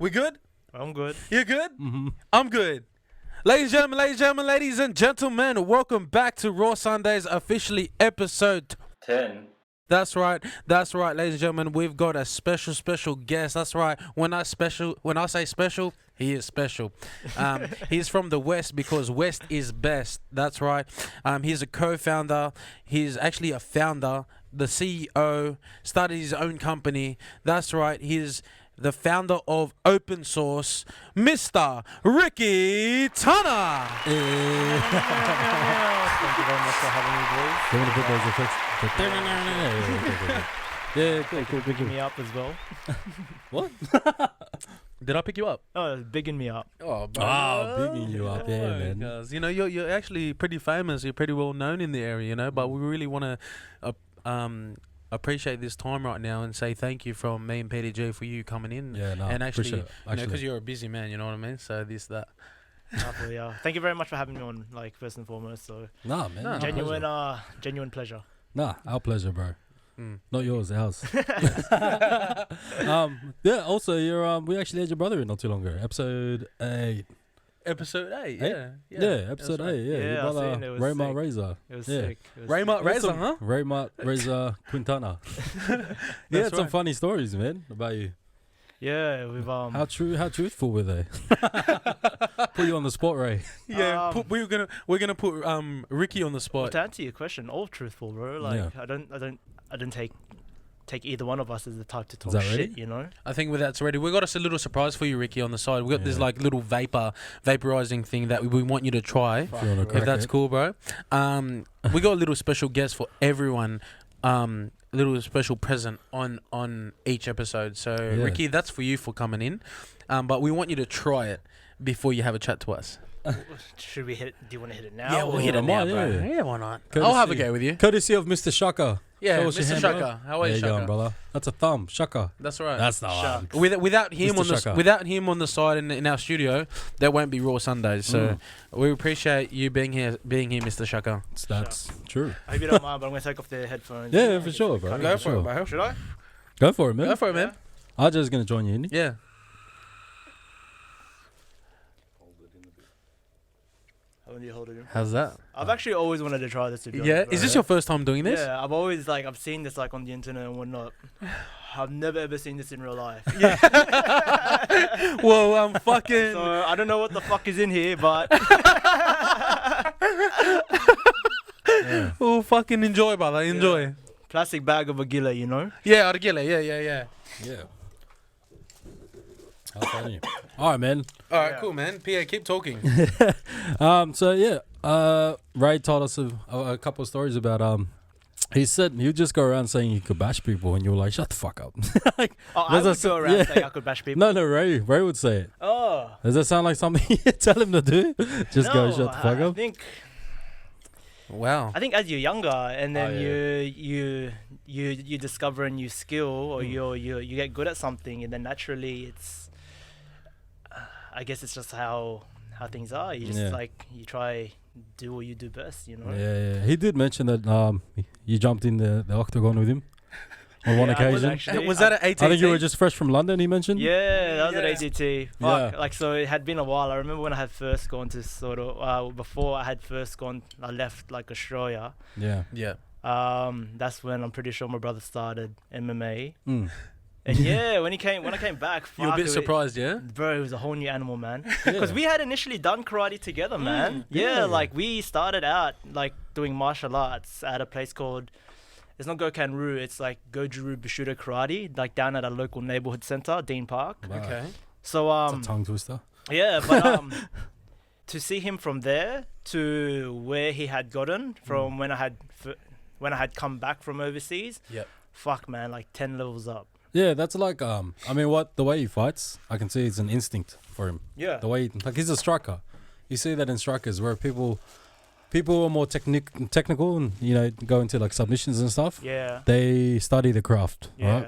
We good? I'm good. You good? Mm-hmm. I'm good. Ladies and gentlemen, welcome back to Rawsundays, officially episode 10. That's right, ladies and gentlemen. We've got a special guest. That's right. When I say special, he is special. He's from the West because West is best. That's right. He's a co-founder. He's actually a founder, the CEO, started his own company. That's right. He's the founder of Open Source, Mr. Ricky Tana. Thank you very much for having me, boys. Do you want to put those effects? Yeah, cool. Picking me up as well. What? Did I pick you up? Oh, it's bigging me up. Oh, bigging you up, yeah, man. Because, you know, you're actually pretty famous. You're pretty well known in the area, you know. But we really want to appreciate this time right now and say thank you from me and PDG for you coming in. Yeah, no, and actually, appreciate it. because you're a busy man, you know what I mean. So that. Yeah. Thank you very much for having me on, like, first and foremost. So Nah, man. No, genuine pleasure. Nah, our pleasure, bro. Mm. Not yours, ours. Yeah. Also, you're we actually had your brother in not too long ago. Episode 8. Episode 8, Yeah, episode 8. Yeah, Yeah, your I brother seen it was Raymart sick. Razor. It was Yeah. sick. It was Raymart sick. Razor, huh? Raymart Razor Quintana. He had some funny stories, man, about you. Yeah, we've How truthful were they? Put you on the spot, Ray. Yeah, we're gonna put Ricky on the well, spot. to answer your question, all truthful, bro. Like, Yeah. I don't take either one of us as the type to talk that shit, ready? you know. I think with that's ready. We got us a little surprise for you, Ricky, on the side. We got this Yeah. like little vaporizing thing that we want you to try. If you wanna If crack that's it. cool, bro. We got a little special guest for everyone. Little special present on each episode. So Yeah. Ricky, that's for you for coming in. But we want you to try it before you have a chat to us. Should we hit it? Do you want to hit it now? Yeah, we'll or- hit it now, yeah. bro. Yeah, why not? Courtesy. I'll have a go with you. Courtesy of Mr. Shaka. Yeah, Show us your Mr. hand, bro. Shaka. How are There you, you go, Shaka? brother. That's a thumb. Shaka. That's right. That's the one. Without him Mr. on Shaka. without him on the side in our studio, there won't be Raw Sundays. So we appreciate you being here, Mr. Shaka. That's true. I hope you don't mind, but I'm gonna take off the headphones. Yeah, for sure, bro. Go for for it, sure. bro. Should I? Go for it, man. Go for it, man. Arja's gonna join you, isn't he? Yeah. How do you hold it in? How's that? I've actually always wanted to try this. To be Yeah. honest, Is bro. this your first time doing this? Yeah, I've always I've seen this on the internet and whatnot. I've never ever seen this in real life. Well, I'm fucking. So I don't know what the fuck is in here, but Oh, fucking enjoy, brother. Enjoy. plastic bag of a gila, you know. Yeah, I'd get it. Yeah. Yeah. How funny. All right, man. All right, Yeah. cool, man. PA, keep talking. So yeah, Ray told us a couple of stories about he said he would just go around saying he could bash people, and you were like, "Shut the fuck up." Like, Oh, I There's a would go around yeah. saying I could bash people. no, Ray would say it. Oh, Does that sound like something you tell him to do? Just go, no, shut the fuck I up. Wow. I think as you're younger, and then yeah. you discover a new skill, or you get good at something, and then naturally it's, I guess it's just how things are. You just Yeah. you try do what you do best, you know. Yeah. He did mention that you jumped in the octagon with him on one Yeah, I was occasion. actually- Was that at 18? I think you were just fresh from London. He mentioned. Yeah, that was Yeah. at ADT. Yeah. Fuck, so it had been a while. I remember when I had first gone to before I left Australia. Yeah. Yeah. That's when I'm pretty sure my brother started MMA. Mm. And yeah, when I came back, You're a fuck, bit surprised, yeah? bro, it was a whole new animal, man. Yeah. Because we had initially done karate together, man. yeah. We started out doing martial arts at a place called, it's not Gokan-Ryu, it's Goju-Ryu Bushido Karate, down at a local neighborhood center, Dean Park. Wow. Okay. So It's a tongue twister. yeah, but to see him from there to where he had gotten from when I had come back from overseas. Yep. Fuck, man, 10 levels up. Yeah, that's the way he fights, I can see it's an instinct for him. Yeah. The way he's a striker. You see that in strikers where people are more technical and go into submissions and stuff. Yeah. They study the craft, Yeah. right?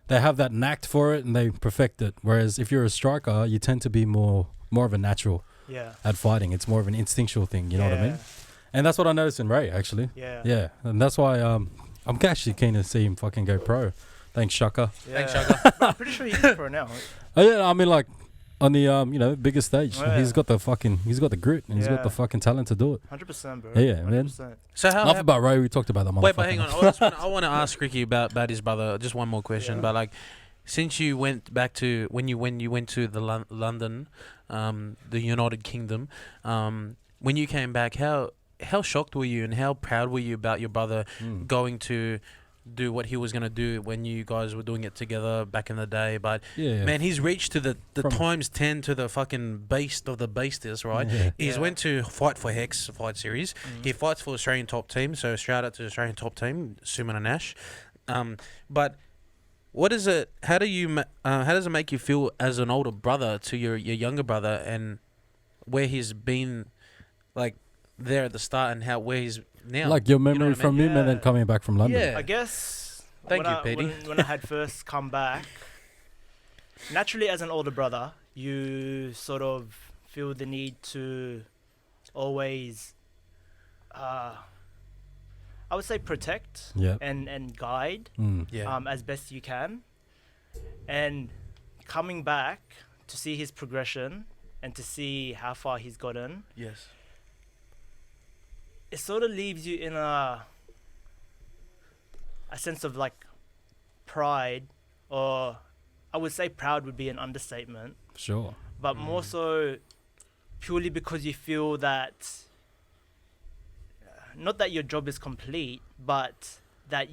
They have that knack for it and they perfect it. Whereas if you're a striker, you tend to be more of a natural Yeah. at fighting. It's more of an instinctual thing, you know what I mean? And that's what I noticed in Ray, actually. Yeah. Yeah, and that's why I'm actually keen to see him fucking go pro. Thanks, Shaka. Yeah. Thanks, Shaka. But I'm pretty sure he's pro now. Oh yeah, I mean like on the bigger stage, Yeah. he's got the grit and he's got the Yeah. fucking talent to do it. 100%, bro. Yeah, man. 100%. So how? Enough about Ray. We talked about that. Wait, but motherfucker. hang on. I want to ask Ricky about his brother. Just one more question. Yeah. But like, since you went back to when you went to the London, the United Kingdom, when you came back, how shocked were you and how proud were you about your brother going to do what he was going to do when you guys were doing it together back in the day? But Yeah. man, he's reached to the From- times 10 to the fucking beast of the beasters, right? Yeah. He's Yeah. went to fight for Hex fight series. He fights for Australian top team, so shout out to Australian top team, Suman and Ash. But what is it? How does it make you feel as an older brother to your younger brother, and where he's been, like there at the start, and where he's now? Like your memory what I from mean? him and then Yeah. coming back from London. Yeah. I guess Thank when you, Petey. when I had first come back, naturally as an older brother, you sort of feel the need to always, I would say, protect Yeah. and guide Yeah. as best you can. And coming back to see his progression and to see how far he's gotten, Yes. it sort of leaves you in a sense of like pride, or I would say proud would be an understatement, Sure. but more so purely because you feel that not that your job is complete, but that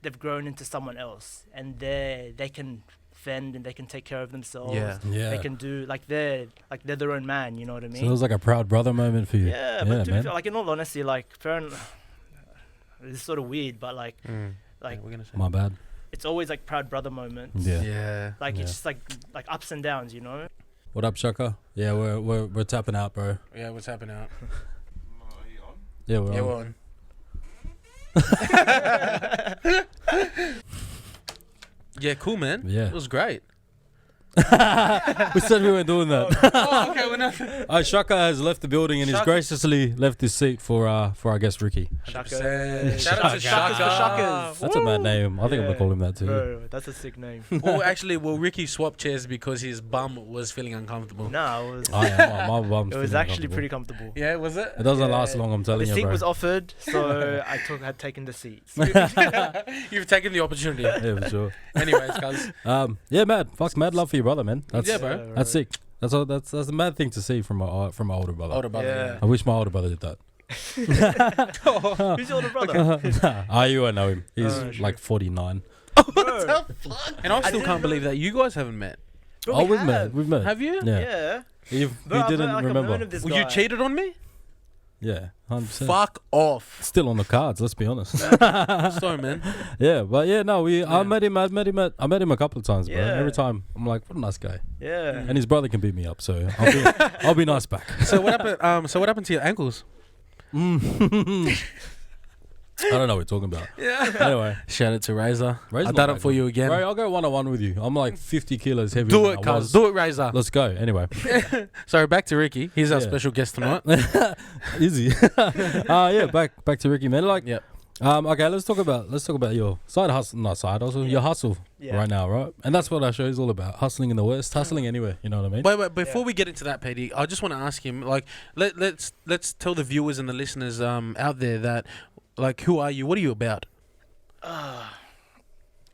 they've grown into someone else and they can fend and they can take care of themselves. Yeah. Yeah. They can do they're their own man, you know what I mean? So it was like a proud brother moment for you. Yeah, but to be man. fair, like in all honesty, like it's sort of weird, but like Like we're gonna say. My bad. it's always like proud brother moments. Yeah. Yeah. Like Yeah. it's just like ups and downs, you know? What up, Shaka? Yeah, we're tapping out, bro. Yeah. What's happening out? Yeah, we're Yeah, on. we're on. Yeah, cool, man. Yeah. It was great. We said we weren't doing that. Oh, okay, we're not. Shaka has left the building and he's Shaka. graciously left his seat for our guest Ricky. Shaka. Shout out to Shakas for Shaka. Shakas. That's a mad name. I think I'm gonna Yeah. call him that too. Bro, that's a sick name. Ricky swap chairs because his bum was feeling uncomfortable? No, it was, My bum's it was feeling actually uncomfortable. pretty comfortable. Yeah, was it? It doesn't Yeah. last long, I'm The telling you, seat bro. was offered, so had taken the seats. You've taken the opportunity. Yeah, for sure. Anyways, guys. Yeah, mad. Fuck, mad love for your brother, man. That's, Yeah, bro. That's sick. That's a mad thing to see from my older brother. Older brother. Yeah. I wish my older brother did that. Who's your older brother? You won't know him. He's Oh, sure. like 49. Bro, And I still didn't can't believe that you guys haven't met. bro, Oh, we we've have. met. We've met. Have you? Yeah. Yeah. He Bro, I've didn't met, like, a remember. moment of this Well, you guy. cheated on me? Yeah, 100%. Fuck off. Still on the cards. Let's be honest. Sorry, man. Yeah, but yeah, no, I Yeah. met him a couple of times, bro. Yeah. Every time I'm like, what a nice guy. Yeah. And his brother can beat me up, so I'll be nice back. So what happened? So what happened to your ankles? I don't know what you're talking about. Yeah. Anyway, Shout out to Razor. Razor I my done it bad, for man. you again. Ray, I'll go 1-on-1 with you. I'm like 50 kilos heavier Do than it, I cuz. was. Do it, Razor. Let's go. Anyway, Sorry, back to Ricky. He's our Yeah. special guest tonight. easy. Yeah, back to Ricky, man. Like, Yep. okay, let's talk about your side hustle, not side hustle, your hustle Yeah. right now, right? And that's what our show is all about: hustling in the West, hustling anywhere. You know what I mean? Wait, before Yeah. we get into that, Petey, I just want to ask him, like, let's tell the viewers and the listeners out there that, like, who are you? What are you about?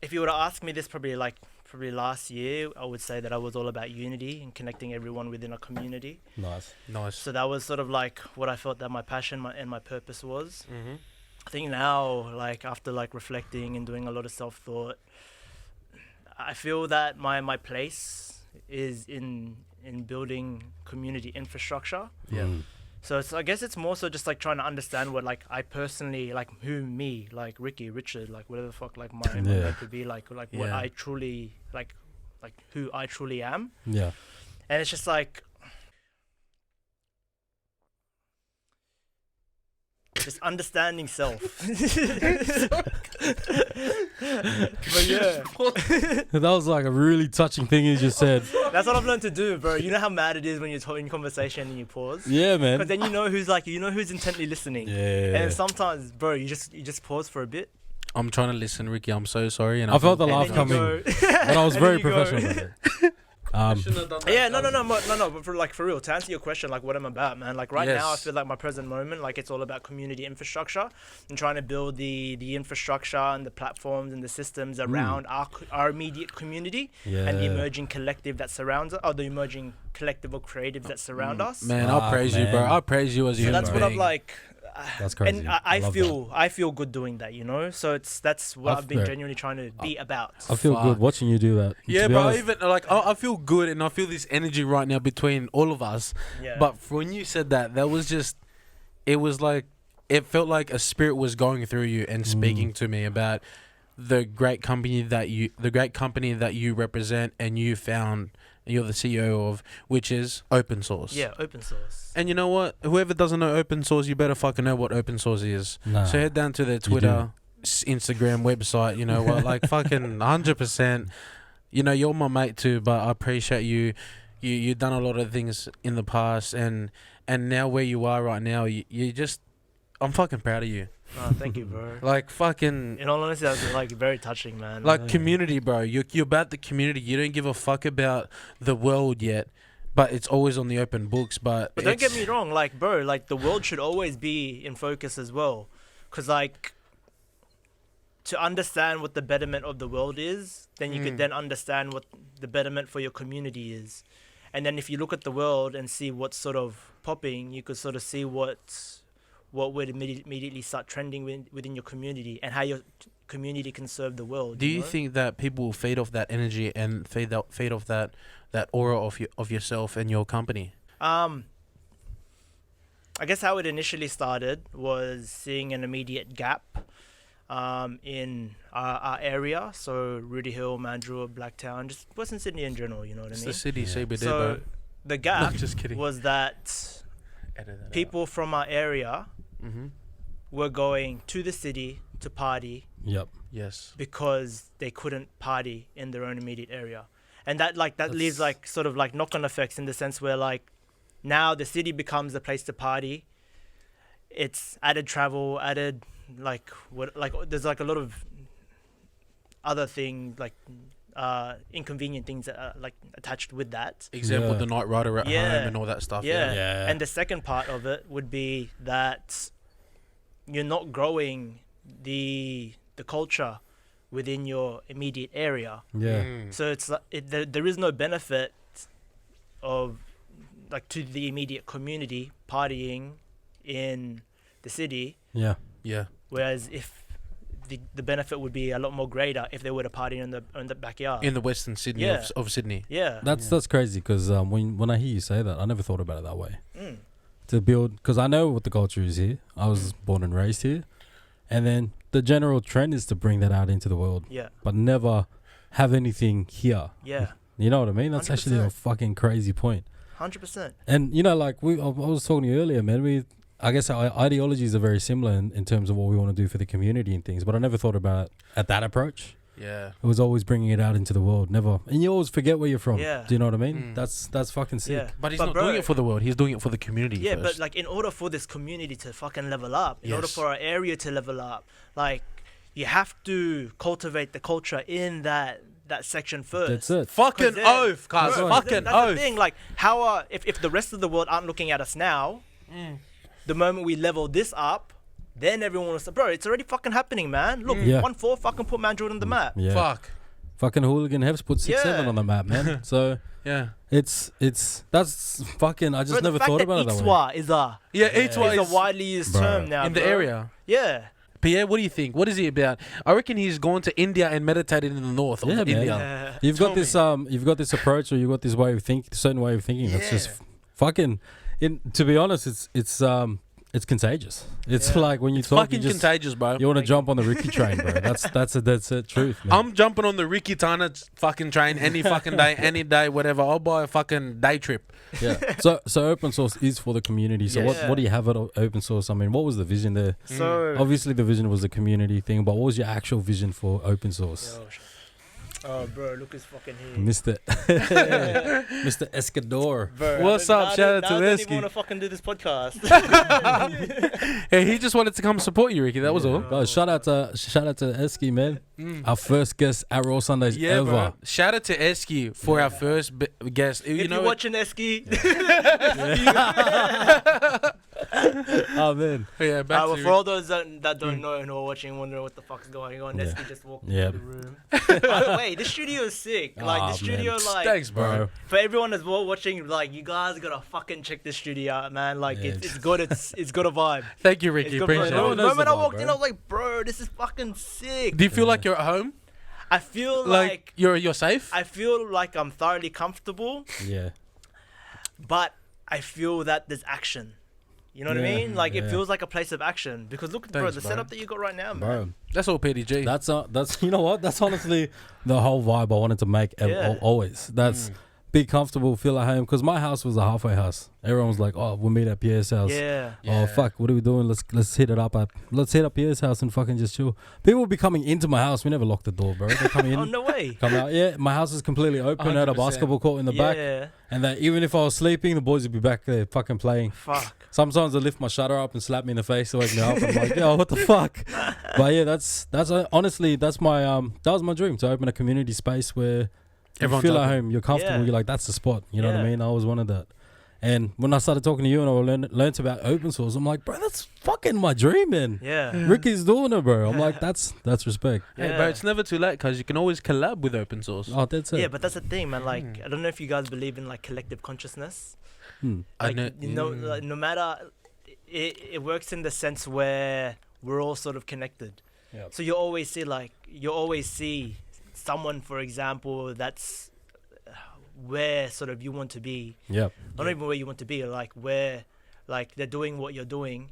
If you were to ask me this probably last year, I would say that I was all about unity and connecting everyone within a community. Nice. Nice. So that was sort of like what I felt that my passion and my purpose was. Mm-hmm. I think now, like after like reflecting and doing a lot of self-thought, I feel that my place is in building community infrastructure. Yeah. So I guess it's more so just like trying to understand what like I personally like, me, like Ricky, Richard, like whatever the fuck like my Yeah. name could be, like what Yeah. I truly like who I truly am. Yeah. And it's just like just understanding self. But yeah, That was like a really touching thing you just said. that's what I've learned to do, bro. You know how mad it is when you're in conversation and you pause, Yeah, because man. then you know who's intently listening. Yeah. And sometimes, bro, you just pause for a bit. I'm trying to listen, Ricky. I'm so sorry. And I felt the And laugh then you coming, go- but I was and very then you go- professional about it. Yeah, no. But for real, to answer your question, like what I'm about, man. Like right now, I Yes. feel like my present moment, like it's all about community infrastructure and trying to build the infrastructure and the platforms and the systems around our immediate community Yeah. and the emerging collective that surrounds us, or the emerging collective or creatives that surround us. Man, I'll Fuck, praise you, bro. man. I'll praise you as a So human that's what I'm being. like. That's crazy. And I I love feel good doing that, you know. So that's what I've been Yeah. genuinely trying to be about. I feel Fuck. good watching you do that. Yeah, To be bro. honest, Even like I feel good, and I feel this energy right now between all of us. Yeah. But when you said that, that was just, it was like, it felt like a spirit was going through you and speaking to me about the great company that you represent and you found, and you're the CEO of, which is open source. Yeah, open source. And you know what? Whoever doesn't know open source, you better fucking know what open source is. Nah. So head down to their Twitter, Instagram, website. You know what? Like fucking 100%. You know, you're my mate too, but I appreciate you. You've done a lot of things in the past, and now where you are right now, you just, I'm fucking proud of you. Oh, thank you, bro. Like fucking. In all honesty, that's like very touching, man. Like community, bro. You're about the community. You don't give a fuck about the world yet, but it's always on the open books. But don't get it's- me wrong, like, bro, like the world should always be in focus as well, because like to understand what the betterment of the world is, then you could then understand what the betterment for your community is, and then if you look at the world and see what's sort of popping, you could sort of see what would immediately start trending within your community and how your community can serve the world. Do you know? think that people will feed off that energy and feed off that aura of yourself and your company? I guess how it initially started was seeing an immediate gap in our area, so Rudy Hill, Mandurah, Blacktown, just Western Sydney in general, you know what I It's mean? the city Yeah. CBD, So bro. the gap No, just kidding. was that Edit that people from our area out. were going to the city to party Yep. Yes. because they couldn't party in their own immediate area. And that leaves That's- like sort of like knock-on effects in the sense where like now the city becomes the place to party. It's added travel, added like there's like a lot of other things like inconvenient things that are like attached with that. Example, Yeah. the night rider at Yeah. home and all that stuff. Yeah. Yeah. And the second part of it would be that you're not growing the culture within your immediate area. Yeah. So it's like there is no benefit of like to the immediate community partying in the city, Yeah. Yeah. whereas if the benefit would be a lot more greater if they were to party in the backyard. In the Western Sydney Yeah. of Sydney. Yeah. That's crazy because when I hear you say that, I never thought about it that way. Mm. To build, because I know what the culture is here. I was born and raised here, and then the general trend is to bring that out into the world, Yeah. but never have anything here. Yeah. You know what I mean? That's actually a 100%. fucking crazy point. 100%. And you know, like I was talking to you earlier, man. I guess our ideologies are very similar in terms of what we want to do for the community and things. But I never thought about it at that approach. Yeah. It was always bringing it out into the world. Never, and you always forget where you're from. Yeah. Do you know what I mean? Mm. That's fucking sick. Yeah. But he's not bro, doing it for the world. He's doing it for the community Yeah, first. but like in order for this community to fucking level up, in order Yes. for our area to level up, like you have to cultivate the culture in that section first. That's it. fucking 'Cause then- oath, cuz. Bro, Fucking that's oath. the thing. Like how if the rest of the world aren't looking at us now, the moment we level this up, then everyone will say, bro, it's already fucking happening, man. Look, Yeah. 1-4 fucking put Mandurah on the map. Yeah. Fuck. Fucking hooligan Hefs put 6-7 Yeah. on the map, man. So Yeah. it's that's fucking. I just Bro, never the fact thought that about it that way. Ixwa is a Yeah, it's why is a widely used Bro. term now in the bro. area. Yeah. Pierre, what do you think? What is he about? I reckon he's gone to India and meditated in the north of Yeah, man. India. You've Tell got this you've got this approach, or you've got this way of certain way of thinking. That's just fucking. To be honest, it's contagious. It's Yeah. like when you It's talk, fucking you just contagious, bro. you want to jump on the Ricky train, bro. That's the truth, man. I'm jumping on the Ricky Tana fucking train any fucking day, any day, whatever. I'll buy a fucking day trip. Yeah. So open source is for the community. So Yes. what do you have at open source? I mean, what was the vision there? So Obviously, the vision was a community thing, but what was your actual vision for open source? Oh, bro, look who's fucking here. Mr. Mr. Escador. Bro, What's up? Shout out to I don't even Esky. want to fucking do this podcast. Hey, he just wanted to come support you, Ricky. That was all. Guys, shout out to Esky, man. Our first guest at Rawsundays Yeah, ever. bro. Shout out to Esky for our first guest. If you're watching Esky, Oh man. yeah, back well, to for all those that don't know and who are watching, wondering what the fuck's going on, Yeah. Esky just walked Yeah. into the room. By the way, this studio is sick. Like Aw, the studio, man. like Thanks, bro. Bro. for everyone that's watching, like you guys gotta fucking check this studio out, man. Like Yeah, it's good. It's got a vibe. Thank you, It's Ricky. good, bro. Appreciate No The one it. knows moment the I vibe, walked in, bro. I was like, bro, this is fucking sick. Do you feel like you're at home? I feel Like you're safe? I feel like I'm thoroughly comfortable, Yeah. but I feel that there's action. You know what I Yeah, mean? Like it yeah. feels like a place of action because look, bro, Thanks, the bro. setup that you got right now, man. Bro. That's all PDG. That's you know what? That's honestly the whole vibe I wanted to make Yeah. always. That's be comfortable, feel at home. Because my house was a halfway house. Everyone was like, "Oh, we'll meet at Pierre's house." Yeah. Oh fuck, what are we doing? Let's hit it up at Pierre's house and fucking just chill. People will be coming into my house. We never lock the door, bro. They come in, Oh no way. come out. Yeah, my house is completely open. Had a 100%. basketball court in the back, Yeah. and that even if I was sleeping, the boys would be back there fucking playing. Fuck. Sometimes they lift my shutter up and slap me in the face to wake me up. I'm like, yo, what the fuck? But yeah, that's honestly that's my that was my dream, to open a community space where you Everyone's feel at open. home, you're comfortable. Yeah. You're like, that's the spot. You know what I Yeah. mean? I always wanted that. And when I started talking to you and I learned about open source, I'm like, bro, that's fucking my dream, man. Yeah. Ricky's doing it, bro. I'm like, that's respect. Hey, Yeah. bro, it's never too late because you can always collab with open source. Oh, that's it. Yeah, but that's the thing, man. Like, I don't know if you guys believe in like collective consciousness. Hmm. I Like, know- you know, like, no matter, it works in the sense where we're all sort of connected. Yep. So you always see someone, for example, that's where sort of you want to be. Yep. Not even where you want to be, like where, like they're doing what you're doing,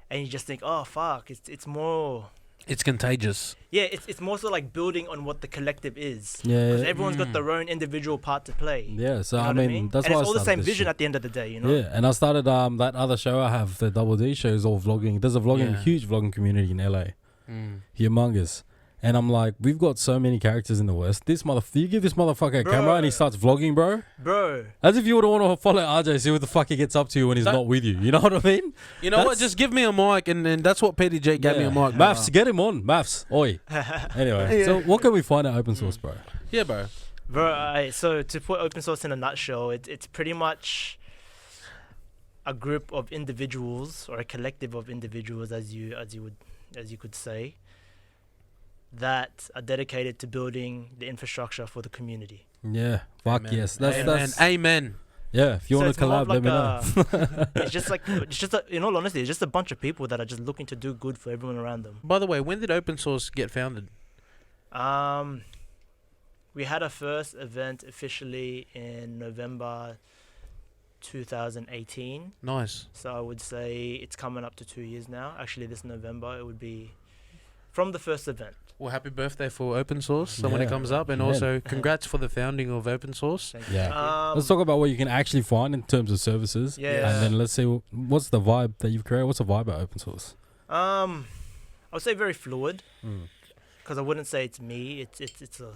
and you just think, oh fuck, it's more. It's contagious. Yeah, it's more so like building on what the collective is. Yeah. Because everyone's got their own individual part to play. Yeah. So You know I what mean, that's and why it's I all the started same this vision shit. at the end of the day, you know? Yeah, and I started that other show I have, the Double D show, is all vlogging. There's a vlogging, Yeah. huge vlogging community in LA, humongous. And I'm like, we've got so many characters in the West. You give this motherfucker a camera and he Bro. starts vlogging, bro. Bro, As if you would want to follow RJ, see what the fuck he gets up to when he's That- not with you. You know what I mean? You know what? That's- Just give me a mic, and that's what PDJ gave me a mic. Maths, get him on. Maths. Oi. Anyway, Yeah. so what can we find at open source, bro? Yeah, bro. bro. So to put open source in a nutshell, it's pretty much a group of individuals or a collective of individuals, as you could say, that are dedicated to building the infrastructure for the community. Yeah. Fuck Amen. yes. Amen. That's Amen. yeah. If you So want it's to more collab, of let me know. it's just in all honesty, it's just a bunch of people that are just looking to do good for everyone around them. By the way, when did open source get founded? We had our first event officially in November 2018. Nice. So I would say it's coming up to 2 years now. Actually, this November it would be from the first event. Well, happy birthday for open source. So when it Yeah. comes up, and Yeah. also congrats for the founding of open source. Thank you. Yeah. Let's talk about what you can actually find in terms of services. Yeah. And then let's see what's the vibe that you've created. What's the vibe at open source? I would say very fluid, Mm. because I wouldn't say it's me. It's a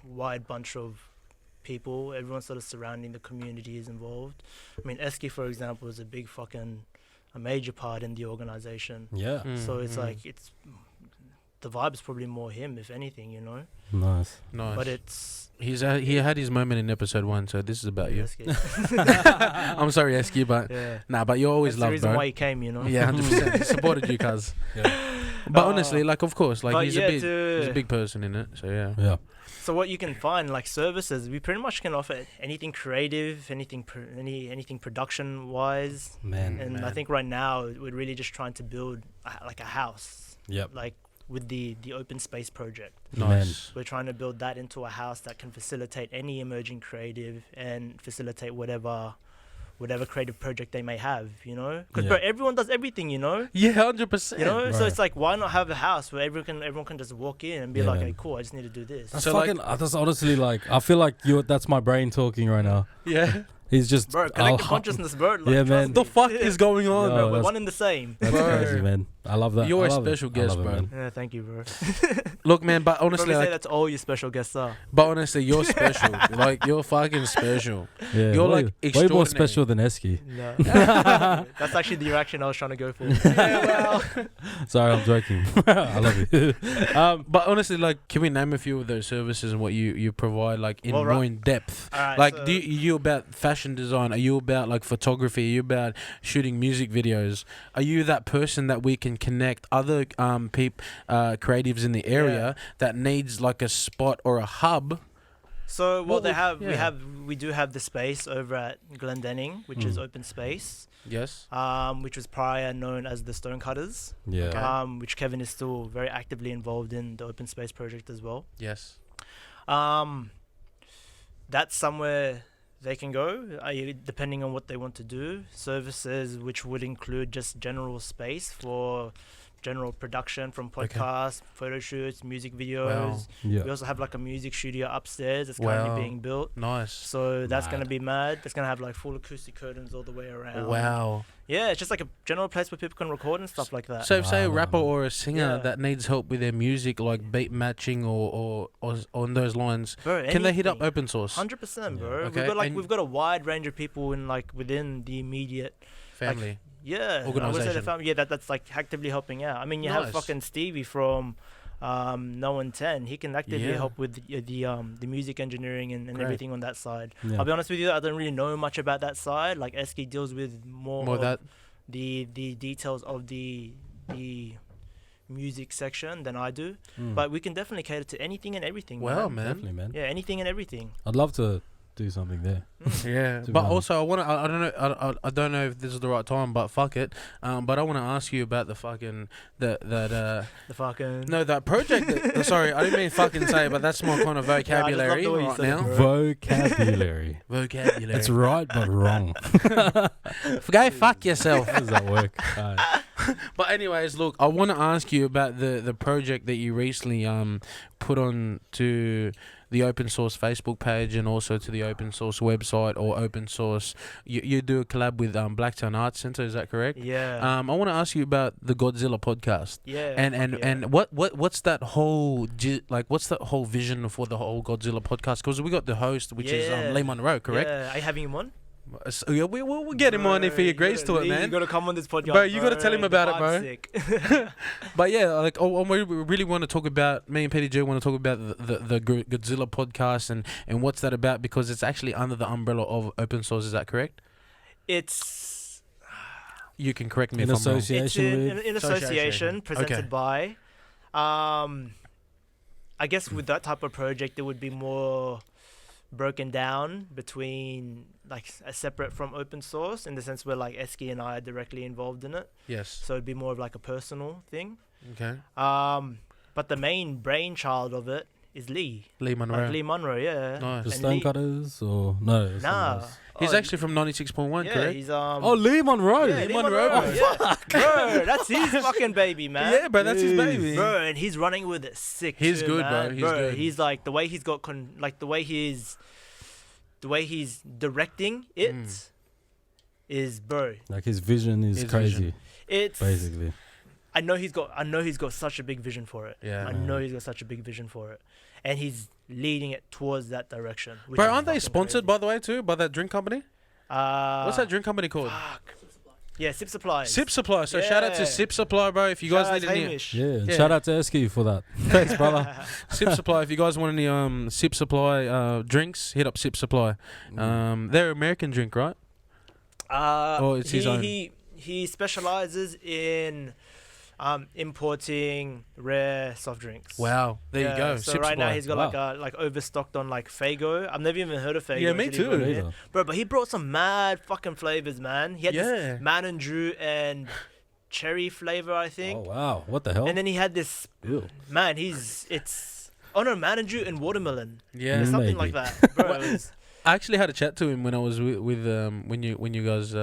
wide bunch of people. Everyone sort of surrounding the community is involved. I mean, Eski, for example, is a major part in the organization. Yeah. So it's like the vibe is probably more him, if anything, you know. Nice. Nice. But it's he had his moment in episode 1, so this is about you. Eski. I'm sorry, Esky, but Yeah. nah, but you're always That's the loved, reason bro. why he came, you know. Yeah, 100%. He supported you, cuz. But honestly, like, of course, like But he's yeah, a big person in it. So yeah. Yeah. So what you can find, like services, we pretty much can offer anything creative, anything production wise. Man. And I man. think right now we're really just trying to build like a house, Yep. like with the open space project. Nice. We're trying to build that into a house that can facilitate any emerging creative and facilitate whatever creative project they may have, you know? Because Yeah. bro, everyone does everything, you know? Yeah, 100%. You know, so Right. it's like, why not have a house where everyone can just walk in and be Yeah, like, man. hey, cool, I just need to do this. That's So, fucking. That's honestly like. I feel like that's my brain talking right now. Yeah. He's just Bro, collective consciousness, bro. Like, Yeah, trust man. me. The fuck is going on? Yo, Bro, we're that's- one and the same. That's Bro. crazy, man. I love that. You're I a love it. special I guest, love it, bro. man. Yeah, thank you, bro. Look, man, but Probably honestly, say like, that's all your special guests are. you're special. Like, you're fucking special. Yeah, You're, way, like, way more extraordinary. special than Eski. No. That's actually the reaction I was trying to go for. Yeah, well. Sorry, I'm joking. I love you. But honestly, like, can we name a few of those services and what you provide, like, in Well, more in depth? Alright, Like, so- do you about fashion design? Are you about like photography? Are you about shooting music videos? Are you that person that we can connect other creatives in the area that needs like a spot or a hub? So What what they would- have, yeah. we do have the space over at Glendenning, which is open space, Yes. which was prior known as the Stonecutters, Yeah. Okay. which Kevin is still very actively involved in the open space project as well. Yes. That's somewhere they can go, depending on what they want to do. Services which would include just general space for general production from podcasts, photo shoots, music videos. Wow. Yeah. We also have like a music studio upstairs that's Wow. currently being built. Nice. So that's going to Mad. be mad. It's going to have like full acoustic curtains all the way around. Wow. Yeah, it's just like a general place where people can record and stuff like that. So, if, say a Wow. rapper or a singer Yeah. that needs help with their music, like beat matching or on those lines, Bro, can they hit up anything. open source 100%, bro. Okay, We've got and- we've got a wide range of people in like within the immediate family? I would say the Organisation. family. Yeah, that's like actively helping out. I mean, you have Nice. fucking Stevie from No 110. He can actively Yeah. help with the music engineering and Great. everything on that side. Yeah. I'll be honest with you, I don't really know much about that side. Like Eski deals with more More of that. the details of the music section than I do. Mm. But we can definitely cater to anything and everything. Wow, man. man. Definitely, man. Yeah, anything and everything. I'd love to do something there. Yeah, To be but honest. also I want to. I don't know. I don't know if this is the right time, but fuck it. But I want to ask you about the fucking that The fucking no that project. Sorry, I didn't mean fucking say, but that's my kind of vocabulary the way you right said it, now. bro. Vocabulary. Vocabulary. It's right but wrong. Go fuck yourself. How does that work? But anyways, look, I want to ask you about the project that you recently put on to the open source Facebook page and also to the open source website or open source. You do a collab with Blacktown Arts Centre, is that correct? Yeah. I want to ask you about the Godzilla podcast. Yeah. And fuck yeah. and what's that whole what's that whole vision for the whole Godzilla podcast? Because we got the host, which is Yeah. Lee Monroe, correct? Yeah. Are you having him on? So, yeah, we'll get him on if he Bro, agrees you to gotta- it, man. You gotta come on this podcast, Bro, you gotta tell him The about it, vibe's bro. sick. But yeah, like we really want to talk about, me and Petty J want to talk about the Godzilla podcast and what's that about, because it's actually under the umbrella of open source. Is that correct? It's You can correct me In if I'm wrong. association with. in association presented Okay. by. I guess with that type of project, it would be more broken down between separate from open source in the sense where like Eski and I are directly involved in it. Yes. So it'd be more of like a personal thing. Okay. But the main brainchild of it is Lee. Lee Monroe. Like Lee Monroe, yeah. Nice. The And Stonecutters or no? it's Nah. someone else. He's Oh, actually from 96.1, yeah, correct? he's Oh, Lee Monroe. yeah, Lee Monroe. Yeah. Bro, that's his fucking baby, man. Yeah, bro, that's his Jeez. baby. Bro, and he's running with it sick. He's too, good, bro. man. He's good. He's like the way he's got the way he's directing it is, bro. Like his vision is His crazy, vision. It's basically. I know he's got such a big vision for it. Yeah. I know he's got such a big vision for it, and he's leading it towards that direction. which Bro, is aren't they fucking sponsored, crazy. by the way, too, by that drink company? What's that drink company called? Fuck. Yeah, Sip Supplies. Sip Supply. So shout out to Yeah. Sip Supply, bro. If you guys Shout out need to any Hamish. Yeah, and Yeah. shout out to Eski for that. Thanks, brother. Sip Supply, if you guys want any Sip Supply drinks, hit up Sip Supply. They're American drink, right? Or it's his own? He specializes in importing rare soft drinks. Wow, there you Yeah, go. So Sip right Supply. now he's got like overstocked on like Fago. I've never even heard of Fago. Yeah, me until he too. brought it in. Neither. Bro, but he brought some mad fucking flavors, man. He had Yeah. this Man and Drew and cherry flavor, I think. Oh wow, what the hell? And then he had this Ew. man. Man and Drew and watermelon. Yeah. Or something Maybe. like that, bro. I actually had a chat to him when I was with when you guys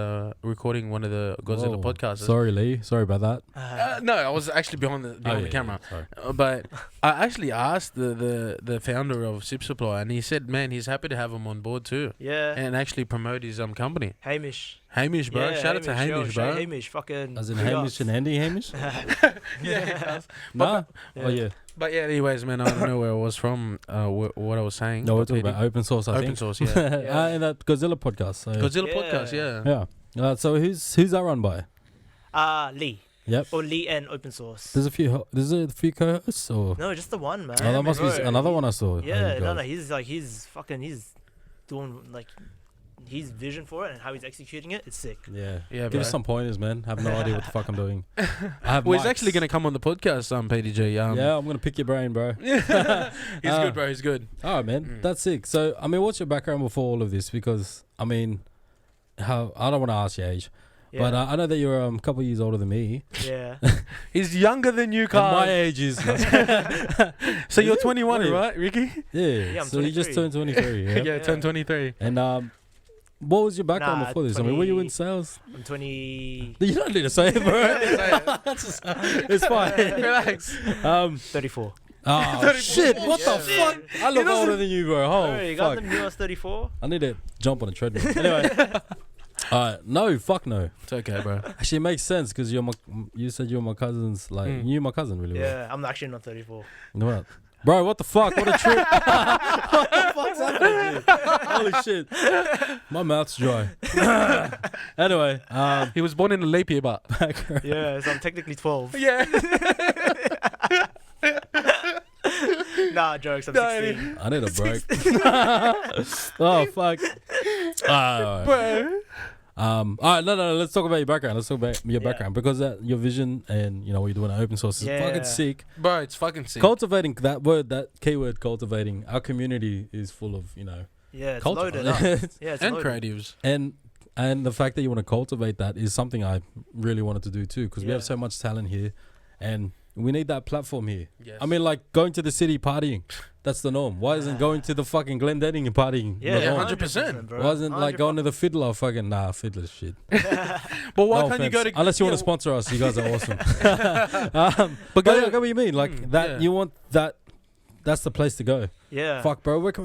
recording one of the Godzilla Whoa. podcasts. Sorry, Lee. Sorry about that. No, I was actually behind the camera. Sorry. But I actually asked the founder of Sip Supply, and he said, "Man, he's happy to have him on board too, Yeah. and actually promote his company." Hamish. Hamish, bro. Yeah, Shout out to Hamish, bro. Hamish, fucking. As in big Hamish ups. and Andy Hamish? Yeah. Nah. Yeah. Oh, yeah. But yeah, anyways, man, I don't know where I was from. What I was saying. No, we're but talking about open source, I open think. source, yeah. Yeah. In that Godzilla podcast. So. Godzilla Yeah. podcast, yeah. Yeah. So who's that run by? Lee. Yep. Or Lee and open source. There's a few co-hosts or No, just the one, man. oh, that must be Bro, another one I saw. Yeah, Oh, no, God. he's doing like his vision for it and how he's executing it. It's sick. Yeah. Yeah, Give bro. us some pointers, man. I have no idea what the fuck I'm doing. I have Well, he's mics. actually going to come on the podcast, PDG. Yeah, I'm gonna pick your brain, bro. He's good, bro. He's good. All right, man. Mm. That's sick. So, I mean, what's your background before all of this? Because, I mean, how I don't want to ask your age, Yeah. but I know that you're a couple years older than me. yeah. He's younger than you, And Carl. my age is So you're Is it? 21, Wait. right, Ricky? yeah. I'm So you just 23. turned 23. Yeah. Yeah, turned 23. And what was your background Nah, before this? I mean, were you in 20 sales? I'm 20. You don't need to say it, bro. It's fine. Relax. 34. Oh shit! What the Yeah. fuck? I look doesn't- older than you, bro. Oh Bro, you got fuck! the newest 34? I need to jump on a treadmill. Anyway, alright. No, fuck no. It's okay, bro. Actually, it makes sense because you said you're my cousin's. Like you're my cousin, really. Yeah, I'm actually not 34. Well. What? Bro, what the fuck? What a trip! What the fuck's happening? Here? Holy shit! My mouth's dry. Anyway, He was born in a leap year, but Yeah, so I'm technically 12. yeah. Nah, jokes. I'm No, 16. I need a break. Oh fuck! Alright. Bro. All right, no. Let's talk about your background. Let's talk about your background because your vision and what you're doing at open source is fucking Yeah. sick. Bro, it's fucking sick. Cultivating that keyword, cultivating. Our community is full of Yeah, it's culture. loaded up. Yeah, it's And loaded. creatives. and the fact that you want to cultivate that is something I really wanted to do too because we have Yeah. so much talent here, and we need that platform here. Yes. I mean, like going to the city partying, that's the norm. Why isn't going to the fucking Glendenning and partying Yeah, the norm? 100%, bro. Why isn't like going to the fiddler? Fucking nah, fiddler's shit. But why No can't you go offense. to... Unless you want Yeah, to sponsor us, you guys are awesome. But But go yeah, I to... get what you mean. Like that, yeah. you want that. That's the place to go. Yeah. Fuck, bro. Where can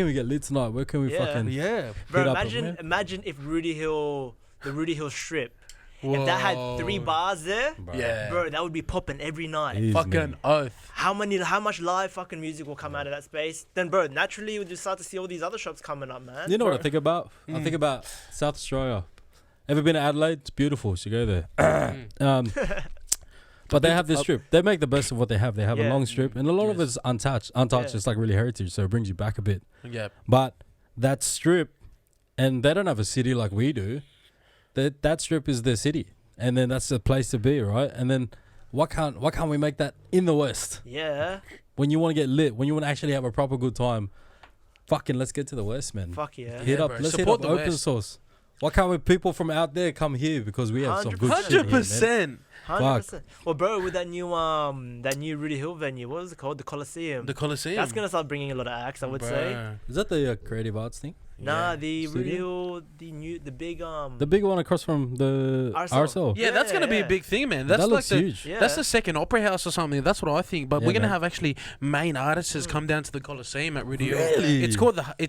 we get lit tonight? Where can we Yeah. fucking? Yeah. Bro, hit up imagine if the Rudy Hill strip, if that had 3 bars there, Bro. Yeah. bro, that would be popping every night. Jeez, Fucking man. oath. How much live fucking music will come out of that space? Then, bro, naturally you just start to see all these other shops coming up, man. You know what I Bro. think about? I think about South Australia. Ever been to Adelaide? It's beautiful. You should go there. But they have this strip. They make the best of what they have. They have a Yeah. long strip, and a lot of Yes. it's untouched. Untouched. Yeah. It's like really heritage, so it brings you back a bit. Yeah. But that strip, and they don't have a city like we do. That strip is their city, and then that's the place to be, right? And then why can't we make that in the West? Yeah. When you want to get lit, when you want to actually have a proper good time, fucking let's get to the West, man. Fuck yeah. Hit Yeah, up, bro. let's Support hit up the open West. source. Why can't we people from out there come here because we have some good shit here, man. 100%. 100%. Well, bro, with that new Rudy Hill venue, what was it called? The Coliseum. The Coliseum. That's gonna start bringing a lot of acts, I would say. Bro. Is that the creative arts thing? Nah, Yeah. the Studio? Rudy Hill, the big The big one across from the RSL. RSL. Yeah, that's gonna be a Yeah. big thing, man. That's That like looks the huge. Yeah. that's the second opera house or something. That's what I think. But Yeah, we're gonna man. have actually main artists come down to the Coliseum at Rudy Hill. Really? It's